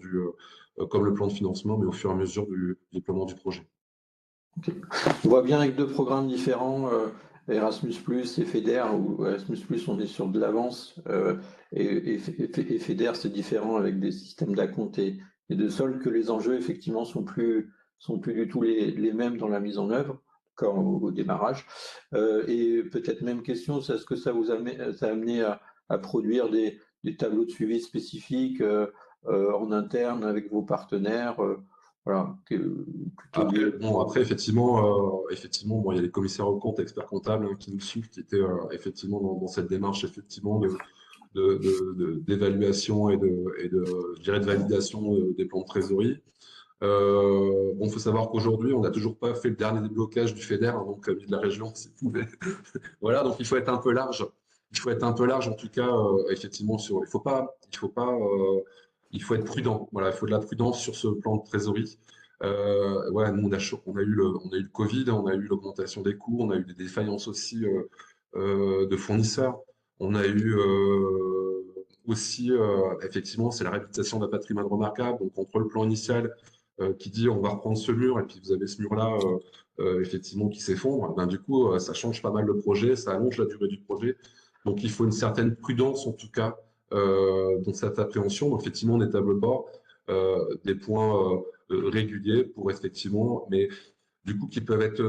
comme le plan de financement, mais au fur et à mesure du déploiement du projet. Okay. On voit bien avec deux programmes différents, Erasmus+ et FEDER, où Erasmus+, on est sur de l'avance, et FEDER, c'est différent avec des systèmes d'acompte et de solde, que les enjeux, effectivement, sont plus sont plus du tout les mêmes dans la mise en œuvre au démarrage. Et peut-être même question, est-ce que ça a amené à produire des tableaux de suivi spécifiques en interne avec vos partenaires voilà, Après, effectivement, bon, il y a les commissaires aux comptes, experts comptables qui nous suivent, qui étaient effectivement dans cette démarche effectivement d'évaluation et je dirais de validation des plans de trésorerie. Il faut savoir qu'aujourd'hui, on n'a toujours pas fait le dernier déblocage du FEDER, donc de la région, voilà, donc il faut être un peu large. Il faut être un peu large, en tout cas, effectivement, il faut être prudent. Voilà, il faut de la prudence sur ce plan de trésorerie. Voilà, nous, on a eu le Covid, on a eu l'augmentation des coûts, on a eu des défaillances aussi de fournisseurs. On a eu aussi, effectivement, c'est la réputation d'un patrimoine remarquable. Donc, entre le plan initial qui dit on va reprendre ce mur, et puis vous avez ce mur-là, effectivement, qui s'effondre, ben, du coup, ça change pas mal le projet, ça allonge la durée du projet. Donc, il faut une certaine prudence, en tout cas, dans cette appréhension. Donc, effectivement, des tableaux de bord, des points réguliers pour effectivement, mais du coup, qui peuvent être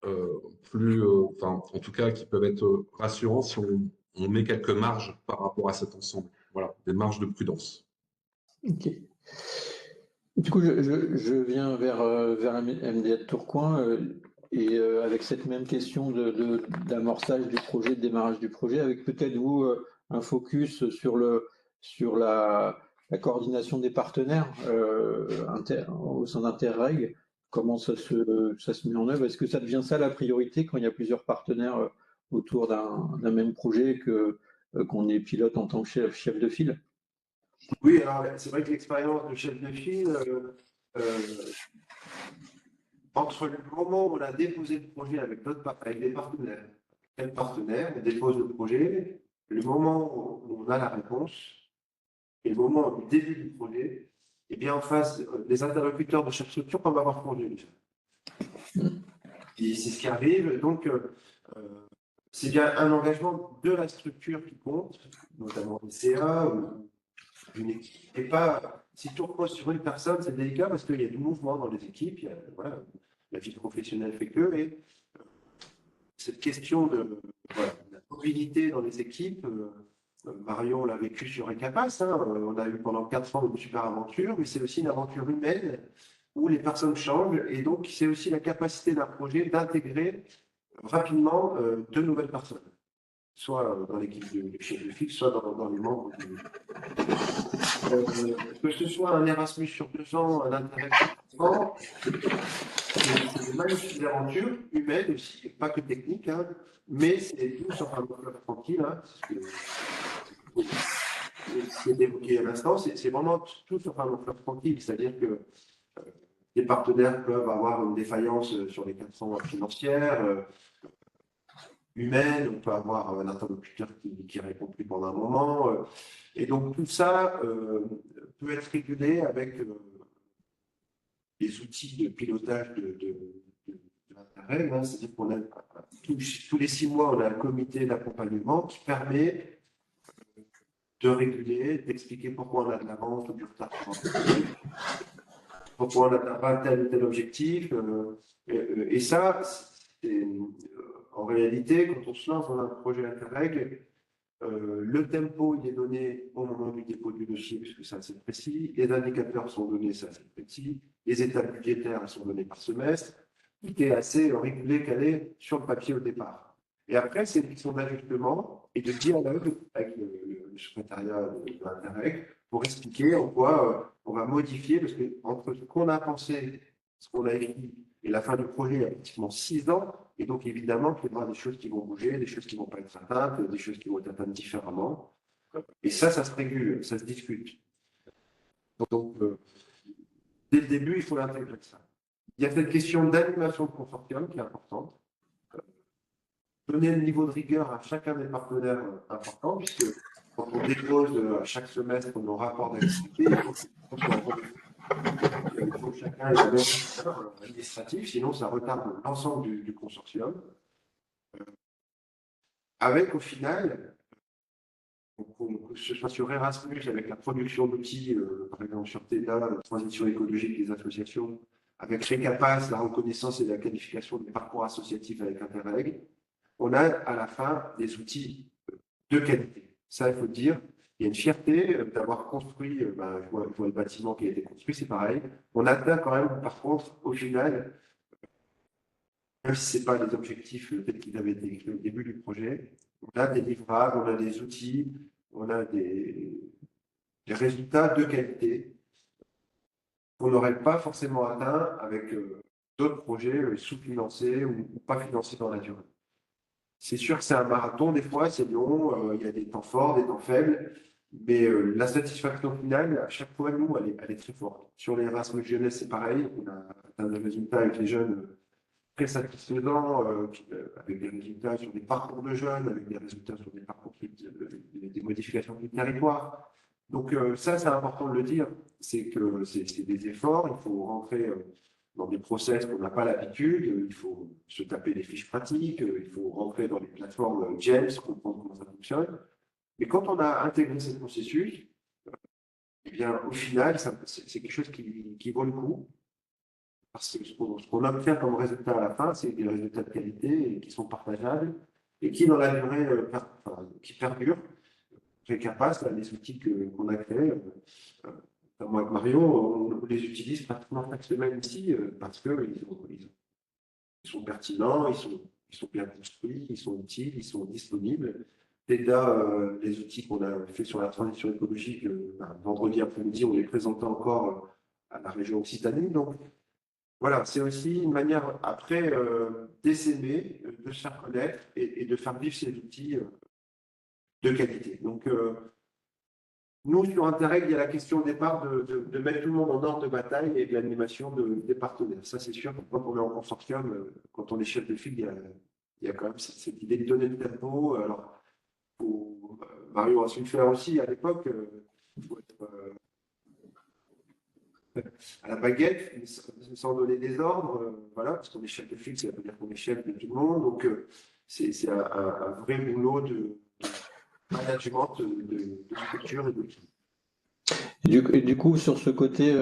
enfin, en tout cas, qui peuvent être rassurants si on met quelques marges par rapport à cet ensemble. Voilà, des marges de prudence. Ok. Du coup, je viens vers MDA de Tourcoing et avec cette même question d'amorçage du projet, de démarrage du projet, avec peut-être vous un focus sur la coordination des partenaires au sein d'Interreg. Comment ça se met en œuvre? Est-ce que ça devient ça la priorité quand il y a plusieurs partenaires autour d'un même projet qu'on est pilote en tant que chef de file? Oui, alors c'est vrai que l'expérience de chef de file, entre le moment où on a déposé le projet avec des partenaires, quel partenaire, on dépose le projet, le moment où on a la réponse et le moment du début du projet, et bien en face des interlocuteurs de chaque structure qu'on va avoir conduit. Et c'est ce qui arrive, donc c'est bien un engagement de la structure qui compte, notamment le CA ou une équipe, et pas, si tu reposes sur une personne, c'est délicat parce qu'il y a du mouvement dans les équipes, voilà, la vie professionnelle fait que, et cette question de la mobilité dans les équipes, Marion l'a vécu sur Ecapas, on a eu pendant 4 ans une super aventure, mais c'est aussi une aventure humaine où les personnes changent, et donc c'est aussi la capacité d'un projet d'intégrer rapidement de nouvelles personnes, soit dans l'équipe de chef de file, soit dans les membres que ce soit un Erasmus sur 2 ans, un intérêt sur 3 ans, c'est une magnifique aventure humaine aussi, pas que technique, mais c'est tout sur un fleuve tranquille, ce qui est évoqué à l'instant, c'est vraiment tout sur un fleuve tranquille, c'est-à-dire que les partenaires peuvent avoir une défaillance sur les 400 financières, humaine, on peut avoir un interlocuteur qui répond plus pendant un moment. Et donc tout ça peut être régulé avec des outils de pilotage de l'intérêt. C'est-à-dire qu'on a tous les 6 mois, on a un comité d'accompagnement qui permet de réguler, d'expliquer pourquoi on a de l'avance ou du retard, pourquoi on n'a pas tel ou tel objectif. Et ça, en réalité, quand on se lance dans un projet Interreg, le tempo il est donné au moment du dépôt du dossier, puisque ça c'est précis, les indicateurs sont donnés, ça c'est précis, les étapes budgétaires sont données par semestre, tout est assez régulé, calé sur le papier au départ. Et après, c'est une question d'ajustement et de dialogue avec le secrétariat de l'Interreg pour expliquer en quoi on va modifier, parce que entre ce qu'on a pensé, ce qu'on a écrit, et la fin du projet, il y a pratiquement 6 ans. Et donc, évidemment, il y aura des choses qui vont bouger, des choses qui ne vont pas être atteintes, des choses qui vont être atteintes différemment. Et ça se régule, ça se discute. Donc, dès le début, il faut l'intégrer ça. Il y a cette question d'animation de consortium qui est importante. Donner le niveau de rigueur à chacun des partenaires important, puisque quand on dépose à chaque semestre nos rapports d'activité, il faut que chacun ait la même administratif, sinon ça retarde l'ensemble du consortium. Avec au final que ce soit sur Erasmus avec la production d'outils, par exemple sur TEDA, transition écologique des associations, avec Recapas, la reconnaissance et la qualification des parcours associatifs avec Interreg, on a à la fin des outils de qualité. Ça, il faut le dire. Il y a une fierté d'avoir construit, je vois le bâtiment qui a été construit, c'est pareil. On atteint quand même, par contre, au final, même si ce n'est pas les objectifs peut-être qu'ils avaient été écrits au début du projet, on a des livrables, on a des outils, on a des résultats de qualité qu'on n'aurait pas forcément atteint avec d'autres projets sous-financés ou pas financés dans la durée. C'est sûr que c'est un marathon, des fois, c'est long, il y a des temps forts, des temps faibles, mais la satisfaction finale, à chaque fois, nous, elle est très forte. Sur les Erasmus jeunesse, c'est pareil, on a atteint des résultats avec les jeunes très satisfaisants, avec des résultats sur des parcours de jeunes, avec des résultats sur des parcours, des modifications du territoire. Donc ça, c'est important de le dire, c'est que c'est des efforts, il faut rentrer dans des process qu'on n'a pas l'habitude, il faut se taper des fiches pratiques, il faut rentrer dans les plateformes GEMS, comprendre comment ça fonctionne. Mais quand on a intégré ce processus, eh bien, au final, c'est quelque chose qui vaut le coup. Parce que ce qu'on obtient comme résultat à la fin, c'est des résultats de qualité et qui sont partageables et qui, dans la durée, qui perdurent. Recapas, les outils qu'on a créés, moi avec Marion, on les utilise pratiquement chaque semaine ici parce qu'ils sont pertinents, ils sont bien construits, ils sont utiles, ils sont disponibles. TEDA, les outils qu'on a fait sur la transition écologique, vendredi après-midi, on les présentait encore à la région Occitanie. Donc, voilà, c'est aussi une manière, après, d'essaimer, de se faire connaître et de faire vivre ces outils de qualité. Donc, nous, sur Interreg, il y a la question au départ de mettre tout le monde en ordre de bataille et de l'animation des partenaires. Ça, c'est sûr, quand on est en consortium, quand on est chef de file, il y a quand même cette idée de donner le tempo. Alors, Mario a su le faire aussi à l'époque. Il faut être à la baguette, sans donner des ordres, voilà, parce qu'on est chef de file, ça veut dire qu'on est chef de tout le monde. Donc, c'est un vrai boulot de management, de structure et d'outils. Et du coup, sur ce côté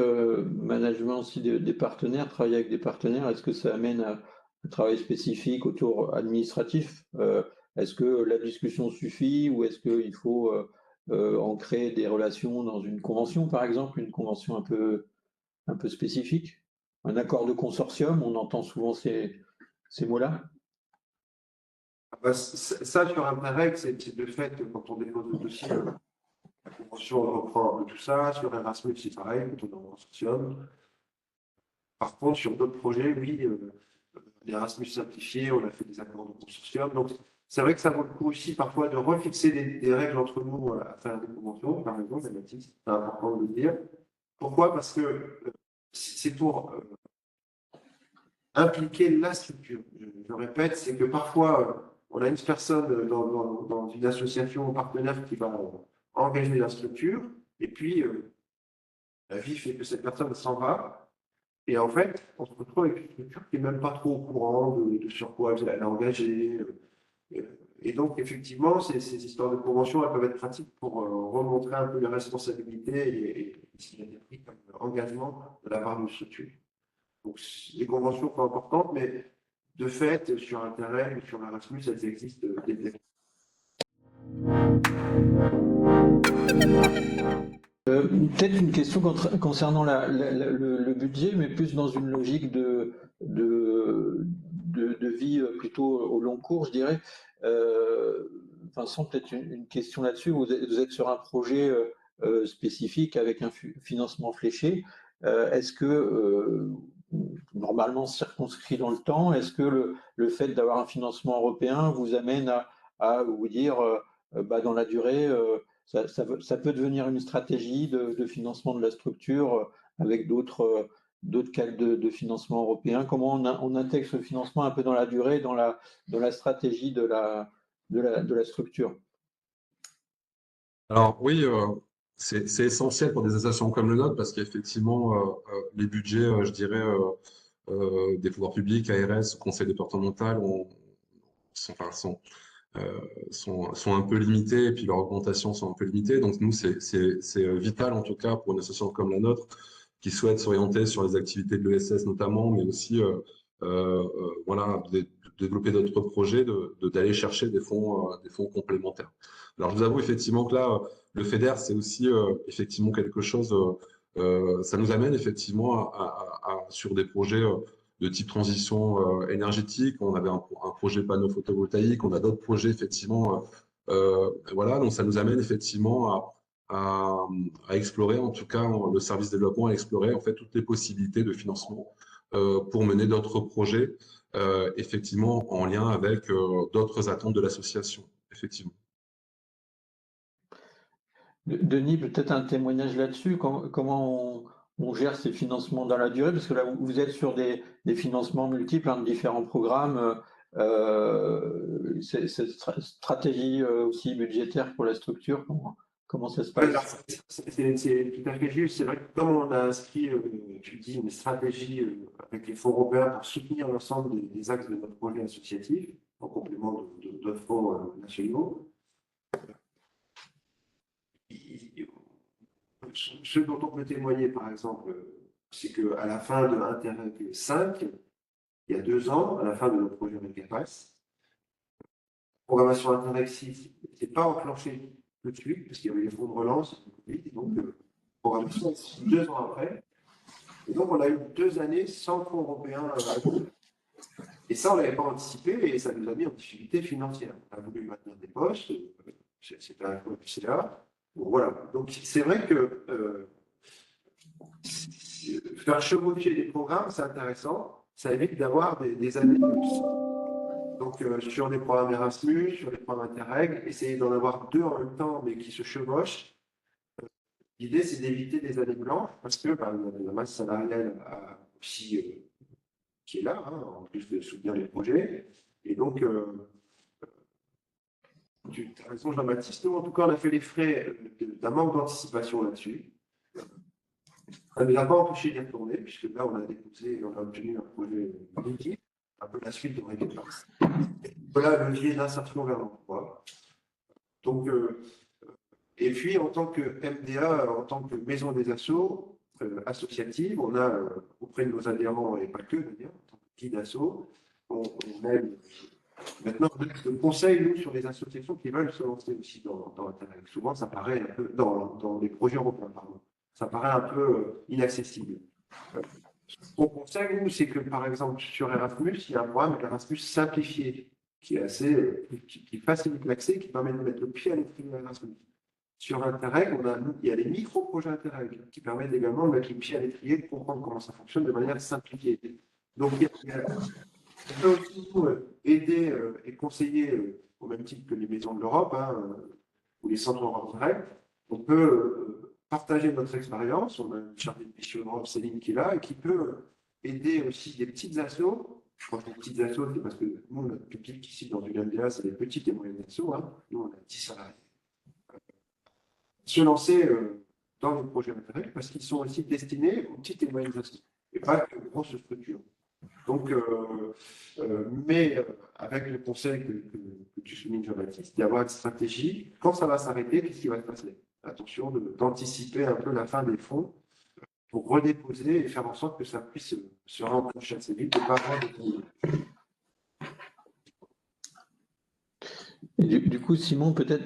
management aussi des partenaires, travailler avec des partenaires, est-ce que ça amène à un travail spécifique autour administratif? Est-ce que la discussion suffit ou est-ce qu'il faut ancrer des relations dans une convention, par exemple, une convention un peu spécifique? Un accord de consortium, on entend souvent ces mots-là? Ça, sur Interreg, c'est de fait, quand on dépose le dossier, la convention reprend un peu tout ça. Sur Erasmus, c'est pareil, quand on est en consortium. Par contre, sur d'autres projets, oui, l'Erasmus simplifié, on a fait des accords de consortium. Donc, c'est vrai que ça vaut le coup aussi parfois de refixer des règles entre nous à faire des conventions, par exemple, c'est important de le dire. Pourquoi? Parce que c'est pour impliquer la structure. Je répète, c'est que parfois, on a une personne dans une association partenaire qui va engager la structure, et puis la vie fait que cette personne s'en va, et en fait, on se retrouve avec une structure qui n'est même pas trop au courant de sur quoi elle a engagé. Et donc, effectivement, ces histoires de convention, elles peuvent être pratiques pour remontrer un peu les responsabilités et s'il y a des pris comme engagement de la part d'une structure. Donc, les conventions sont importantes, mais de fait, sur Interreg ou sur Erasmus, elles existent dès le début. Peut-être une question concernant le budget, mais plus dans une logique de vie plutôt au long cours, je dirais. Vincent, peut-être une question là-dessus. Vous êtes sur un projet spécifique avec un financement fléché. Est-ce que, normalement circonscrit dans le temps, est-ce que le fait d'avoir un financement européen vous amène à vous dire, dans la durée, ça peut devenir une stratégie de financement de la structure avec d'autres cadres de financement européen? Comment on intègre ce financement un peu dans la durée, dans la stratégie de la structure? Alors oui, c'est essentiel pour des associations comme le nôtre parce qu'effectivement, les budgets, je dirais, des pouvoirs publics, ARS, conseil départemental, sont sont un peu limitées et puis leurs augmentations sont un peu limitées. Donc nous, c'est vital en tout cas pour une association comme la nôtre qui souhaite s'orienter sur les activités de l'ESS notamment, mais aussi voilà, de développer d'autres projets, d'aller chercher des fonds complémentaires. Alors je vous avoue effectivement que là, le FEDER, c'est aussi effectivement quelque chose, ça nous amène effectivement sur des projets de type transition énergétique. On avait un projet panneau photovoltaïque, on a d'autres projets effectivement. Voilà, donc ça nous amène effectivement à explorer, en tout cas le service développement, à explorer en fait toutes les possibilités de financement pour mener d'autres projets, effectivement en lien avec d'autres attentes de l'association, effectivement. Denis, peut-être un témoignage là-dessus, comment on gère ces financements dans la durée, parce que là, vous êtes sur des financements multiples, de différents programmes, cette stratégie aussi budgétaire pour la structure, comment ça se passe? C'est tout à fait juste. C'est vrai que comme on a inscrit, tu dis, une stratégie avec les fonds européens pour soutenir l'ensemble des axes de notre projet associatif, en complément d'autres fonds nationaux, ce dont on peut témoigner, par exemple, c'est qu'à la fin de Interreg 5, il y a 2 ans, à la fin de notre projet Megapass, la programmation Interreg 6 n'était pas enclenchée tout de suite, parce qu'il y avait les fonds de relance, et donc programmation 2 ans après. Et donc on a eu 2 années sans fonds européens. Et ça, on ne l'avait pas anticipé, et ça nous a mis en difficulté financière. On a voulu maintenir des postes, c'était un peu du CA. Bon, voilà. Donc c'est vrai que faire chevaucher des programmes, c'est intéressant. Ça évite d'avoir des années de plus. Donc sur des programmes Erasmus, sur des programmes Interreg, essayer d'en avoir 2 en même temps, mais qui se chevauchent. L'idée, c'est d'éviter des années blanches, parce que la masse salariale aussi, qui est là, en plus de soutenir les projets. Et donc, tu as raison, Jean-Baptiste. Nous, en tout cas, on a fait les frais d'un manque d'anticipation là-dessus. Ça ne nous a pas empêché d'y retourner, puisque là, on a déposé, on a obtenu un projet inédit, un peu la suite de Megapass. Voilà le levier d'insertion vers l'emploi. Donc, et puis, en tant que MDA, en tant que maison des assos associative, on a auprès de nos adhérents, et pas que d'ailleurs, en tant que guide asso, on aide. Maintenant, on conseille, nous, sur les associations qui veulent se lancer aussi dans Interreg. Souvent, ça paraît un peu, dans les projets européens, pardon, ça paraît un peu inaccessible. Ce qu'on conseille, nous, c'est que, par exemple, sur Erasmus, il y a un programme Erasmus simplifié, qui est assez, qui facilite l'accès, qui permet de mettre le pied à l'étrier de Erasmus. Sur Interreg, il y a les micro-projets Interreg, qui permettent également de mettre le pied à l'étrier, de comprendre comment ça fonctionne de manière simplifiée. Donc, on peut aussi aider et conseiller, au même titre que les maisons de l'Europe ou les centres Europe Direct. On peut partager notre expérience. On a une chargée de mission Europe, Céline, qui est là et qui peut aider aussi des petites assos. Je crois que les petites assos, c'est parce que nous, notre public ici dans une MDA, c'est les petites et moyennes assos. Nous, on a 10 salariés. Se lancer dans les projets Interreg parce qu'ils sont aussi destinés aux petites et moyennes assos et pas aux grosses structures. Donc, mais avec le conseil que tu soulignes, Jean-Baptiste, d'avoir une stratégie, quand ça va s'arrêter, qu'est-ce qui va se passer? Attention d'anticiper un peu la fin des fonds pour redéposer et faire en sorte que ça puisse se rendre assez vite et pas avoir Du coup, Simon, peut-être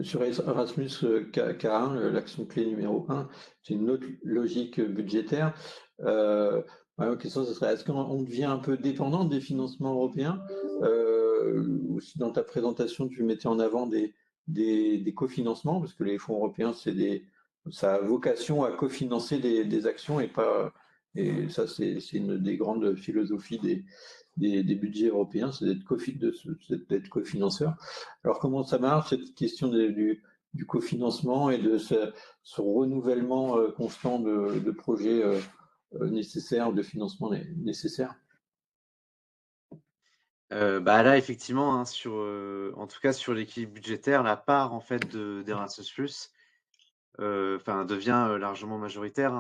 sur Erasmus K1, l'action clé numéro 1, c'est une autre logique budgétaire. Ma question, ce serait, est-ce qu'on devient un peu dépendant des financements européens? Aussi, dans ta présentation, tu mettais en avant des cofinancements, parce que les fonds européens, ça a vocation à cofinancer des actions et pas. Et ça, c'est une des grandes philosophies des budgets européens, c'est d'être cofinanceur. Alors, comment ça marche, cette question du cofinancement et de ce renouvellement constant de projets nécessaires, de financement nécessaires? Là, effectivement, en tout cas sur l'équilibre budgétaire, la part en fait d'Erasmus+ devient largement majoritaire.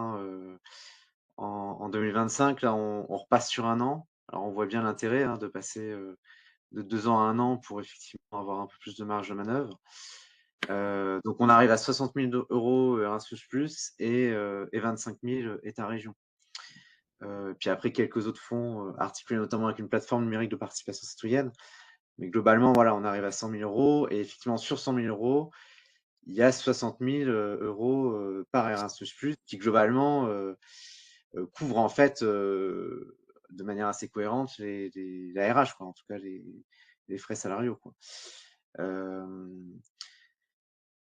En 2025, là, on repasse sur un an. Alors, on voit bien l'intérêt de passer 2 ans à 1 an pour effectivement avoir un peu plus de marge de manœuvre. Donc, on arrive à 60 000 € Erasmus+, et 25 000 État-région. Puis après, quelques autres fonds articulés notamment avec une plateforme numérique de participation citoyenne. Mais globalement, voilà, on arrive à 100 000 €. Et effectivement, sur 100 000 €, il y a 60 000 € par Erasmus+, qui globalement couvre en fait de manière assez cohérente la RH, quoi, en tout cas les frais salariaux, quoi.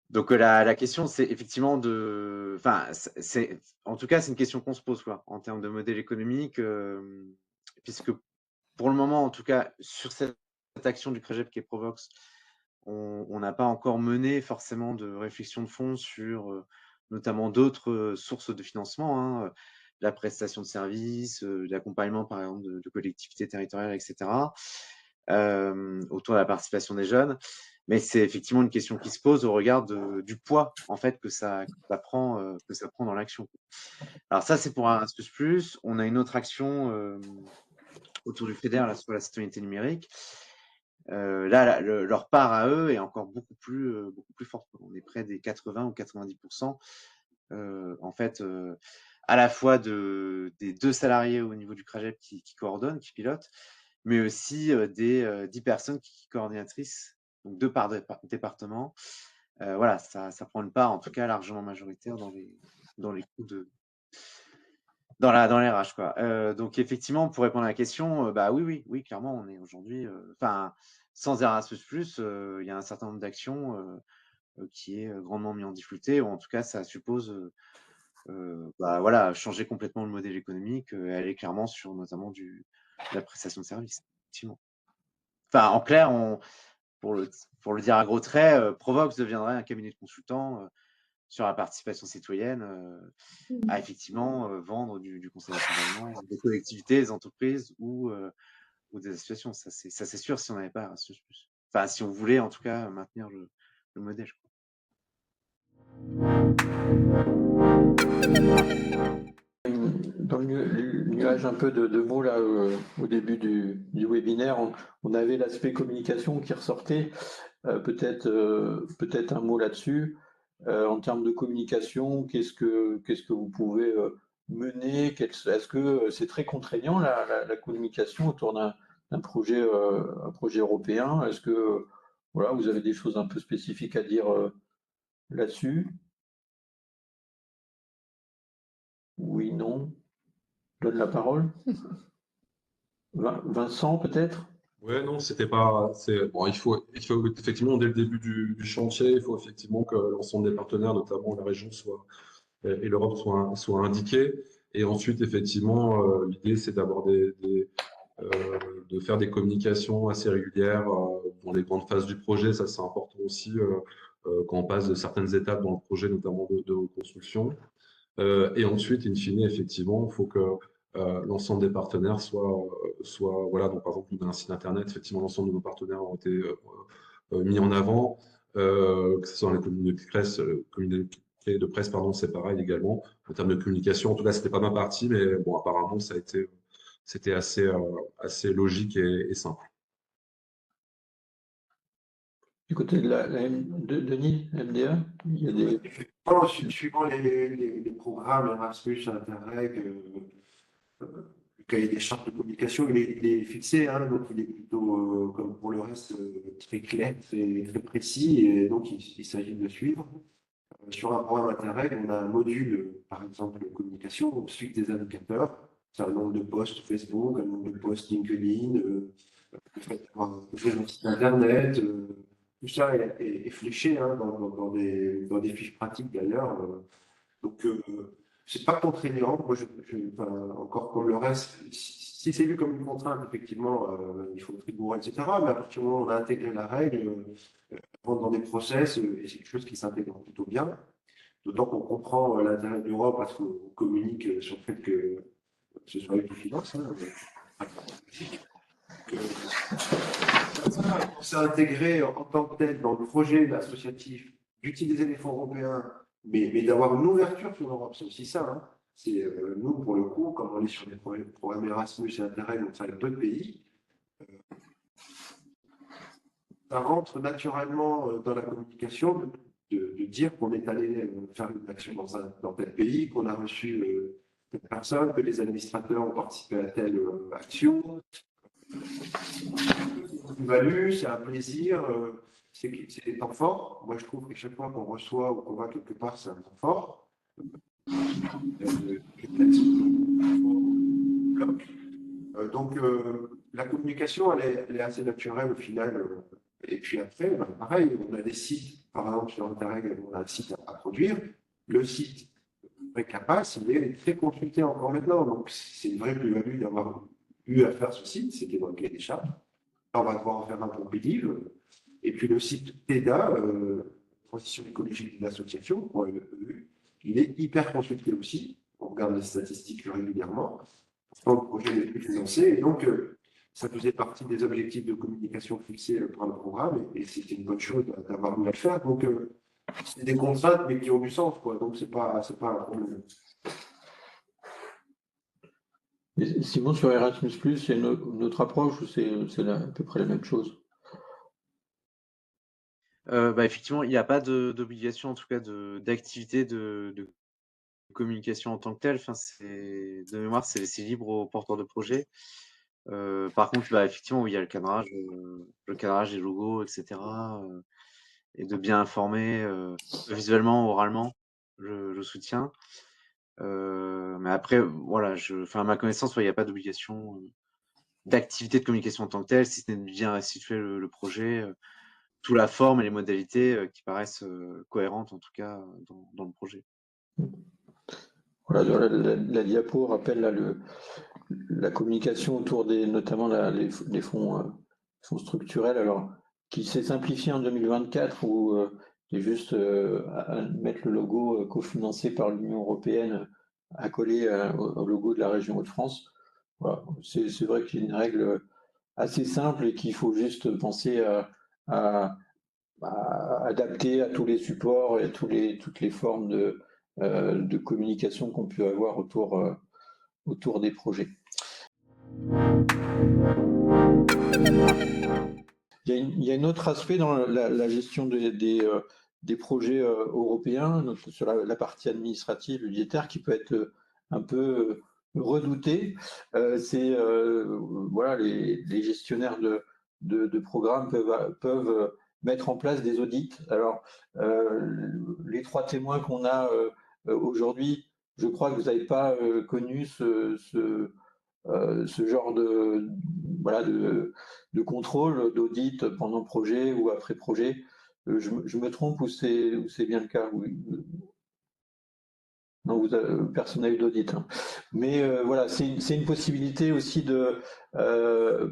Donc la question, c'est effectivement enfin, en tout cas, c'est une question qu'on se pose, quoi, en termes de modèle économique, puisque pour le moment, en tout cas, sur cette action du CREGEP qui est Provox, on n'a pas encore mené forcément de réflexion de fond sur notamment d'autres sources de financement, hein, la prestation de services, l'accompagnement par exemple de collectivités territoriales, etc., autour de la participation des jeunes. Mais c'est effectivement une question qui se pose au regard du poids en fait que ça prend dans l'action. Alors ça, c'est pour Erasmus+. On a une autre action autour du FEDER, là, sur la citoyenneté numérique. Là, leur part à eux est encore beaucoup plus forte. On est près des 80 ou 90%, en fait, à la fois des 2 salariés au niveau du CRAGEP qui coordonnent, qui pilotent, mais aussi des 10 personnes coordinatrices, donc 2 par département. Voilà, ça prend une part, en tout cas, largement majoritaire dans les coûts dans les RH, quoi. Donc effectivement, pour répondre à la question, bah oui, clairement, on est aujourd'hui, enfin, sans Erasmus+, il y a un certain nombre d'actions qui est grandement mis en difficulté, ou en tout cas, ça suppose bah, voilà, changer complètement le modèle économique, aller clairement sur notamment de la prestation de service, effectivement. Enfin, en clair, pour le dire à gros traits, Provox deviendrait un cabinet de consultants sur la participation citoyenne, à effectivement vendre du conseil d'accompagnement des collectivités, des entreprises ou des associations. Ça, c'est sûr si on n'avait pas Erasmus+. Enfin, si on voulait en tout cas maintenir le modèle. Dans le nuage un peu de mots là, au début du webinaire, on avait l'aspect communication qui ressortait. Peut-être un mot là-dessus. En termes de communication, qu'est-ce que vous pouvez mener? Est-ce que c'est très contraignant la communication autour d'un projet européen? Est-ce que voilà, vous avez des choses un peu spécifiques à dire là-dessus? Oui, non? Je donne la parole. Vincent, peut-être? Ouais, non, c'était pas. Bon, il faut effectivement, dès le début du chantier, il faut effectivement que l'ensemble des partenaires, notamment la région et l'Europe, soient indiqués. Et ensuite, effectivement, l'idée, c'est d'avoir de faire des communications assez régulières dans les grandes phases du projet. Ça, c'est important aussi quand on passe de certaines étapes dans le projet, notamment de reconstruction. Et ensuite, in fine, effectivement, il faut que l'ensemble des partenaires soient voilà, donc par exemple, on a un site internet, effectivement, l'ensemble de nos partenaires ont été mis en avant, que ce soit dans les communiqués de presse, pardon, c'est pareil également. En termes de communication, en tout cas, c'était pas ma partie, mais bon, apparemment, c'était assez logique et simple. Du côté de de Denis, MDA, il y a des... Suivant les programmes Erasmus, Interreg, le cahier des chartes de communication, il est fixé, hein, donc il est plutôt, comme pour le reste, très clair, très précis, et donc il s'agit de suivre. Sur un programme Interreg, on a un module, par exemple, de communication, on suit des indicateurs, c'est un nombre de posts Facebook, un nombre de posts LinkedIn, le fait d'avoir un site Internet, tout ça est fléché hein, dans des fiches pratiques d'ailleurs. Donc, c'est pas contraignant. Moi, encore comme le reste, si c'est vu comme une contrainte, effectivement, il faut être rigoureux, etc. Mais à partir du moment où on a intégré la règle, dans des process, et c'est quelque chose qui s'intègre plutôt bien. D'autant qu'on comprend l'intérêt de l'Europe parce qu'on communique sur le fait que ce soit eux qui financent. Hein, on s'est intégré en tant que tel dans le projet associatif d'utiliser les fonds européens, mais d'avoir une ouverture sur l'Europe, c'est aussi ça. Hein. C'est nous, pour le coup, comme on est sur des programmes Erasmus et Interreg, on travaille avec d'autres pays, ça rentre naturellement dans la communication de dire qu'on est allé faire une action dans tel pays, qu'on a reçu telle personne, que les administrateurs ont participé à telle action. C'est une value, c'est un plaisir, c'est des temps forts. Moi, je trouve que chaque fois qu'on reçoit ou qu'on va quelque part, c'est un temps fort. Donc, la communication, elle est assez naturelle au final. Et puis après, pareil, on a des sites, par exemple sur Interreg, on a un site à produire. Le site Récapace, il est très consulté encore maintenant. Donc, c'est une vraie plus-value d'avoir eu à faire ce site, c'était dans le cahier des charges. On va devoir en faire un pour BIDIV. Et puis le site TEDA, Transition écologique de l'association, il est hyper consulté aussi. On regarde les statistiques régulièrement. Le projet est financé. Et donc, ça faisait partie des objectifs de communication fixés par le programme. Et c'était une bonne chose d'avoir eu à le faire. Donc, c'est des contraintes, mais qui ont du sens, quoi. Donc, c'est pas un problème. Et Simon, sur Erasmus+, il y a une autre approche ou c'est à peu près la même chose? Effectivement, il n'y a pas d'obligation, en tout cas, d'activité de communication en tant que telle. Enfin, de mémoire, c'est laissé libre aux porteurs de projet. Par contre, effectivement, il y a le cadrage des logos, etc. Et de bien informer visuellement, oralement, je soutiens. Mais après, voilà, à ma connaissance, il n'y a pas d'obligation d'activité de communication en tant que telle, si ce n'est de bien restituer le projet, sous la forme et les modalités qui paraissent cohérentes, en tout cas, dans le projet. Voilà, la diapo rappelle là, la communication autour notamment les fonds structurels, alors qui s'est simplifié en 2024 où il est juste à mettre le logo cofinancé par l'Union européenne accolé au logo de la région Hauts-de-France. Voilà. C'est vrai qu'il y a une règle assez simple et qu'il faut juste penser à adapter à tous les supports et toutes les formes de communication qu'on peut avoir autour des projets. Il y a un autre aspect dans la gestion des projets européens, sur la partie administrative, budgétaire, qui peut être un peu redouté. C'est voilà, les gestionnaires de programmes peuvent mettre en place des audits. Alors, les 3 témoins qu'on a aujourd'hui, je crois que vous n'avez pas connu ce genre de contrôle, d'audit pendant projet ou après projet. Je me trompe ou c'est bien le cas? Oui. Non, personne n'a eu d'audit. Hein. Mais voilà, c'est une possibilité aussi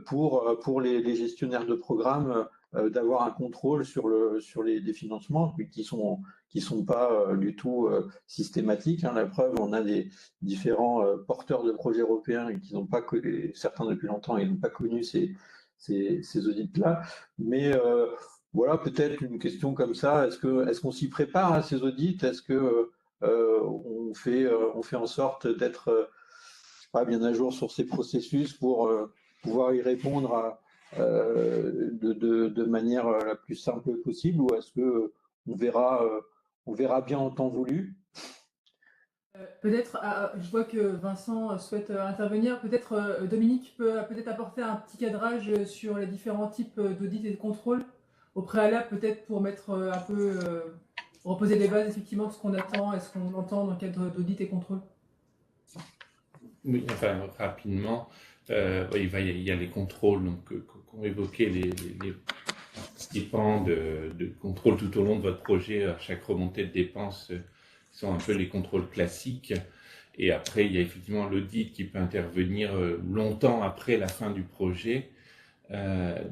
pour les gestionnaires de programmes d'avoir un contrôle sur les financements qui sont pas du tout systématiques. Hein. La preuve, on a des différents porteurs de projets européens qui n'ont pas connu, certains depuis longtemps, ils n'ont pas connu ces audits-là. Mais voilà, peut-être une question comme ça. Est-ce qu'on s'y prépare à ces audits? Est-ce que on fait en sorte d'être bien à jour sur ces processus pour pouvoir y répondre de manière la plus simple possible, ou est-ce que on verra bien en temps voulu? Peut-être, je vois que Vincent souhaite intervenir. Peut-être Dominique peut peut-être apporter un petit cadrage sur les différents types d'audits et de contrôles au préalable, peut-être pour mettre un peu reposer les bases effectivement de ce qu'on attend et ce qu'on entend dans le cadre d'audit et contrôle. Oui, enfin rapidement, il y a les contrôles qu'ont évoqué les participants de contrôle tout au long de votre projet. À chaque remontée de dépenses, sont un peu les contrôles classiques. Et après, il y a effectivement l'audit qui peut intervenir longtemps après la fin du projet.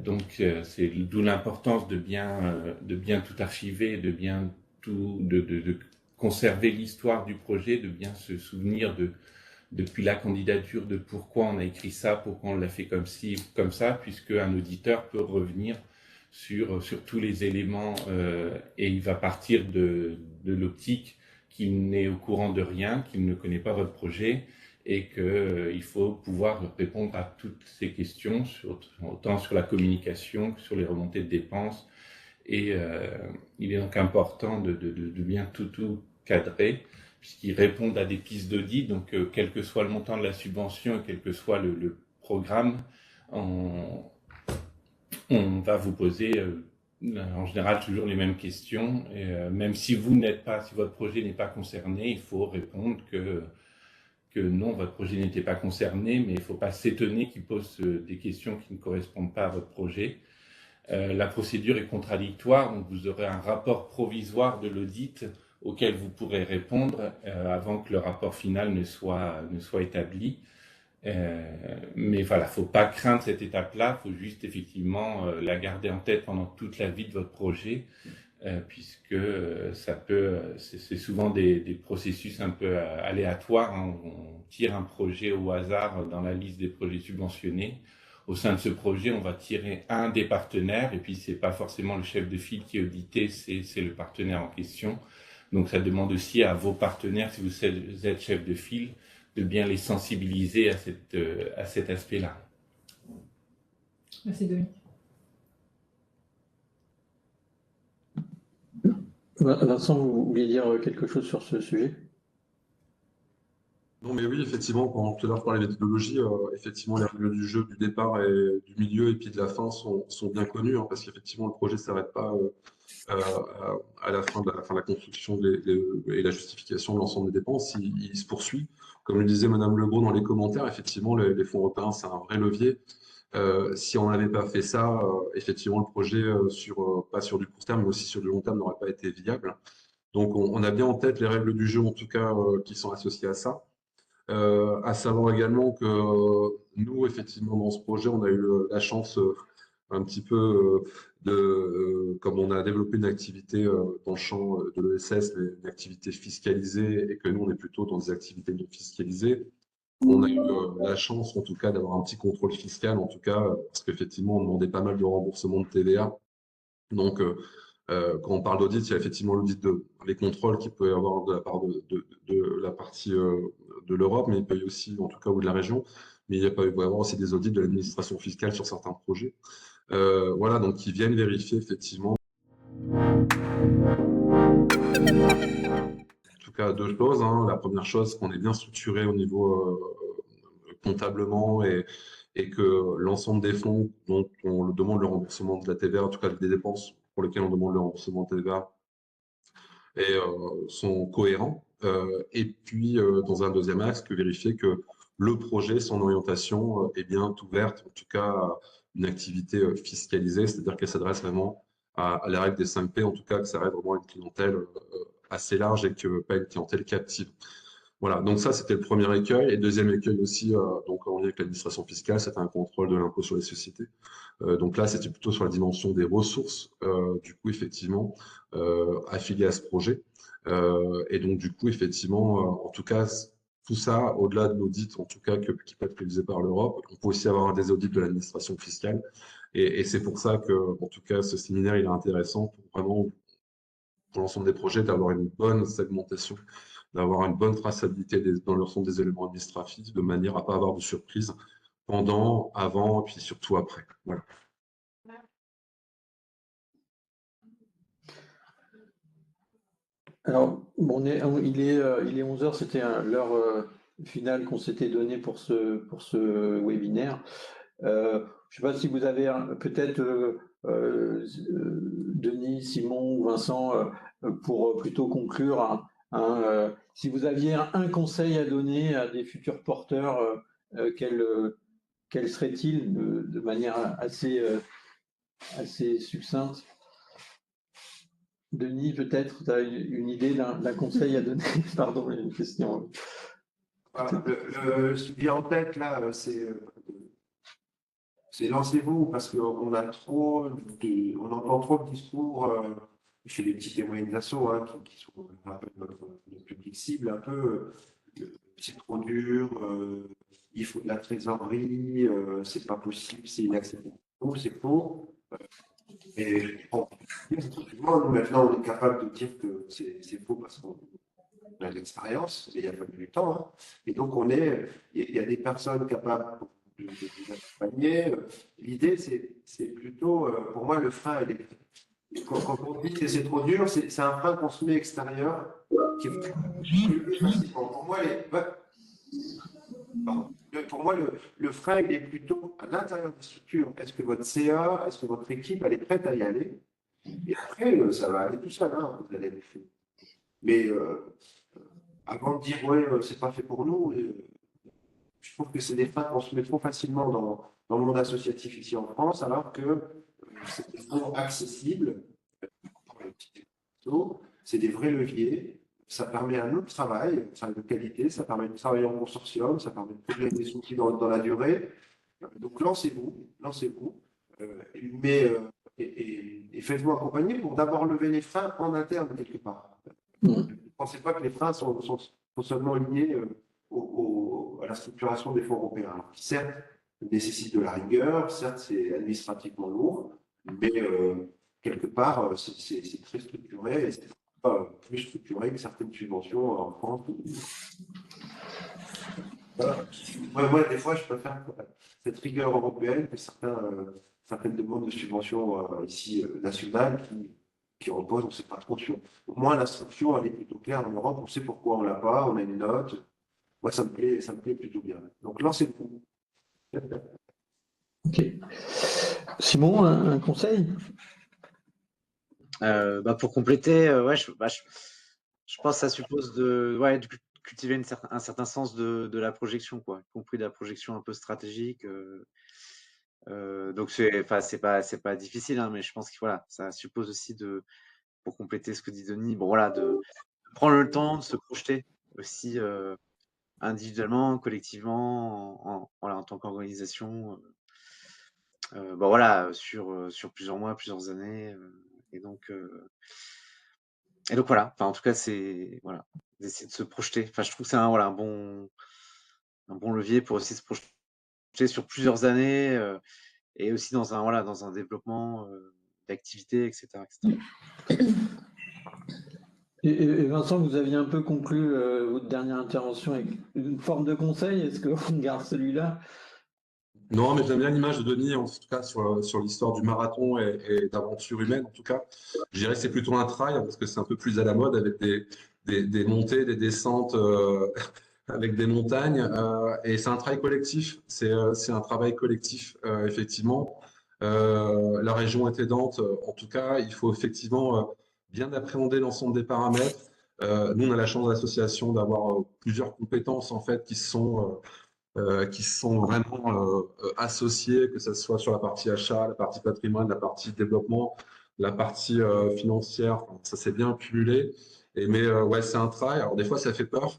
Donc, c'est d'où l'importance de bien tout archiver, de conserver l'histoire du projet, de bien se souvenir depuis la candidature de pourquoi on a écrit ça, pourquoi on l'a fait comme ci, comme ça, puisque un auditeur peut revenir sur tous les éléments et il va partir de l'optique qu'il n'est au courant de rien, qu'il ne connaît pas votre projet et qu'il faut pouvoir répondre à toutes ces questions, autant sur la communication que sur les remontées de dépenses. Et il est donc important de bien tout cadrer, puisqu'ils répondent à des pistes d'audit, donc quel que soit le montant de la subvention et quel que soit le programme, on va vous poser en général toujours les mêmes questions. Et, même si si votre projet n'est pas concerné, il faut répondre que non, votre projet n'était pas concerné, mais il ne faut pas s'étonner qu'ils posent des questions qui ne correspondent pas à votre projet. La procédure est contradictoire, donc vous aurez un rapport provisoire de l'audit auquel vous pourrez répondre avant que le rapport final ne soit établi. Mais voilà, il ne faut pas craindre cette étape-là, il faut juste effectivement la garder en tête pendant toute la vie de votre projet, puisque c'est souvent des processus un peu aléatoires, hein. On tire un projet au hasard dans la liste des projets subventionnés. Au sein de ce projet, on va tirer un des partenaires, et puis c'est pas forcément le chef de file qui est audité, c'est le partenaire en question. Donc ça demande aussi à vos partenaires, si vous êtes chef de file, de bien les sensibiliser à cet aspect-là. Merci Dominique. Vincent, vous vouliez dire quelque chose sur ce sujet? Non, mais oui, effectivement, quand tout à l'heure je parlais de méthodologie, effectivement, les règles du jeu, du départ et du milieu et puis de la fin sont bien connues, hein, parce qu'effectivement, le projet ne s'arrête pas à la fin de la construction et la justification de l'ensemble des dépenses. Il se poursuit. Comme le disait Madame Legros dans les commentaires, effectivement, les fonds européens, c'est un vrai levier. Si on n'avait pas fait ça, effectivement, le projet, pas sur du court terme, mais aussi sur du long terme, n'aurait pas été viable. Donc, on a bien en tête les règles du jeu, en tout cas, qui sont associées à ça. À savoir également que nous, effectivement, dans ce projet, on a eu la chance un petit peu comme on a développé une activité dans le champ de l'ESS, une activité fiscalisée, et que nous, on est plutôt dans des activités non fiscalisées. On a eu la chance, en tout cas, d'avoir un petit contrôle fiscal, en tout cas, parce qu'effectivement, on demandait pas mal de remboursement de TVA. Donc, quand on parle d'audit, il y a effectivement l'audit les contrôles qu'il peut y avoir de la part de la partie de l'Europe, mais il peut y aussi, en tout cas, ou de la région, mais il peut y avoir aussi des audits de l'administration fiscale sur certains projets. Voilà, donc ils viennent vérifier effectivement. En tout cas, deux choses, hein. La première chose, qu'on est bien structuré au niveau comptablement et que l'ensemble des fonds dont on demande le remboursement de la TVA, en tout cas des dépenses pour lesquelles on demande le remboursement de TVA, sont cohérents. Et puis, dans un deuxième axe, vérifier que le projet, son orientation est bien ouverte, en tout cas à une activité fiscalisée, c'est-à-dire qu'elle s'adresse vraiment à la règle des 5 P, en tout cas que ça reste vraiment une clientèle assez large et que pas une clientèle captive. Voilà, donc ça c'était le premier écueil. Et deuxième écueil aussi, donc en lien avec l'administration fiscale, c'était un contrôle de l'impôt sur les sociétés. Donc là, c'était plutôt sur la dimension des ressources, du coup, effectivement, affiliées à ce projet. Et donc, du coup, effectivement, en tout cas, tout ça, au-delà de l'audit, en tout cas, qui peut être réalisé par l'Europe, on peut aussi avoir des audits de l'administration fiscale. Et c'est pour ça que, en tout cas, ce séminaire, il est intéressant pour vraiment, pour l'ensemble des projets, d'avoir une bonne segmentation, d'avoir une bonne traçabilité dans l'ensemble des éléments administratifs, de manière à ne pas avoir de surprise pendant, avant, et puis surtout après. Voilà. Alors, bon, il est 11h, c'était l'heure finale qu'on s'était donnée pour ce webinaire. Je ne sais pas si vous avez peut-être Denis, Simon ou Vincent, pour plutôt conclure, si vous aviez un conseil à donner à des futurs porteurs, quel serait-il de manière assez succincte? Denis, peut-être, tu as une idée d'un conseil à donner? Pardon, une question. Ce qui vient en tête, là, c'est lancez-vous, parce qu'on a on entend trop de discours chez les petites et moyennes assos, hein, qui sont un peu notre public cible, un peu, c'est trop dur, il faut de la trésorerie, c'est pas possible, c'est inacceptable, c'est faux. Et bon, nous, maintenant, on est capable de dire que c'est faux parce qu'on a de l'expérience, et il a fallu du temps. Hein. Et donc, il y a des personnes capables de vous accompagner. L'idée, c'est plutôt, pour moi, le frein, quand on dit que c'est trop dur, c'est un frein qu'on se met extérieur qui est plus facilement. Pour moi, le frein, il est plutôt à l'intérieur des structures. Est-ce que votre CA, est-ce que votre équipe, elle est prête à y aller? Et après, ça va aller tout seul, hein, vous allez le faire. Mais avant de dire, ouais, c'est pas fait pour nous, je trouve que c'est des freins qu'on se met trop facilement dans le monde associatif ici en France, alors que c'est des fonds accessibles, c'est des vrais leviers, ça permet un autre travail de qualité, ça permet de travailler en consortium, ça permet de trouver des outils dans la durée. Donc lancez-vous, et faites-vous accompagner pour d'abord lever les freins en interne quelque part. Ne pensez pas que les freins sont seulement liés à la structuration des fonds européens. Alors, certes, nécessite de la rigueur, certes, c'est administrativement lourd, mais quelque part, c'est très structuré et c'est plus structuré que certaines subventions en France. Voilà. Moi, des fois, je préfère cette rigueur européenne que certaines demandes de subventions ici nationales qui reposent, on ne sait pas trop sur. Au moins, l'instruction, elle est plutôt claire en Europe, on sait pourquoi on ne l'a pas, on a une note. Moi, ça me plaît plutôt bien. Donc, lancez-vous. Ok. Simon, un conseil? Pour compléter, je pense que ça suppose de cultiver un certain sens de la projection, quoi, y compris de la projection un peu stratégique. Donc c'est pas difficile, hein, mais je pense que voilà, ça suppose aussi pour compléter ce que dit Denis, de prendre le temps de se projeter aussi individuellement, collectivement, en tant qu'organisation, sur plusieurs mois, plusieurs années, et donc voilà. Enfin, en tout cas, c'est d'essayer de se projeter. Enfin, je trouve que c'est un bon levier pour aussi se projeter sur plusieurs années et aussi dans un développement d'activité, etc. Et Vincent, vous aviez un peu conclu votre dernière intervention avec une forme de conseil. Est-ce qu'on garde celui-là? Non, mais j'aime bien l'image de Denis, en tout cas, sur l'histoire du marathon et d'aventure humaine, en tout cas. Je dirais que c'est plutôt un trail, parce que c'est un peu plus à la mode, avec des montées, des descentes, avec des montagnes. Et c'est un travail collectif. C'est un travail collectif, effectivement. La région est aidante. En tout cas, il faut effectivement bien appréhender l'ensemble des paramètres. Nous, on a la chance de l'association d'avoir plusieurs compétences, en fait, qui sont vraiment associés, que ce soit sur la partie achat, la partie patrimoine, la partie développement, la partie financière. Enfin, ça s'est bien cumulé. Mais ouais, c'est un travail. Alors des fois, ça fait peur.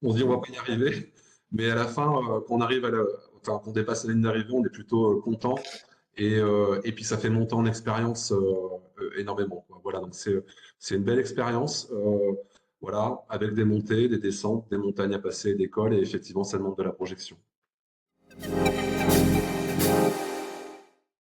On se dit on va pas y arriver. Mais à la fin, quand on arrive qu'on dépasse la ligne d'arrivée, on est plutôt content. Et puis ça fait monter en expérience énormément, quoi. Voilà, donc c'est une belle expérience. Voilà, avec des montées, des descentes, des montagnes à passer, des cols, et effectivement, ça demande de la projection.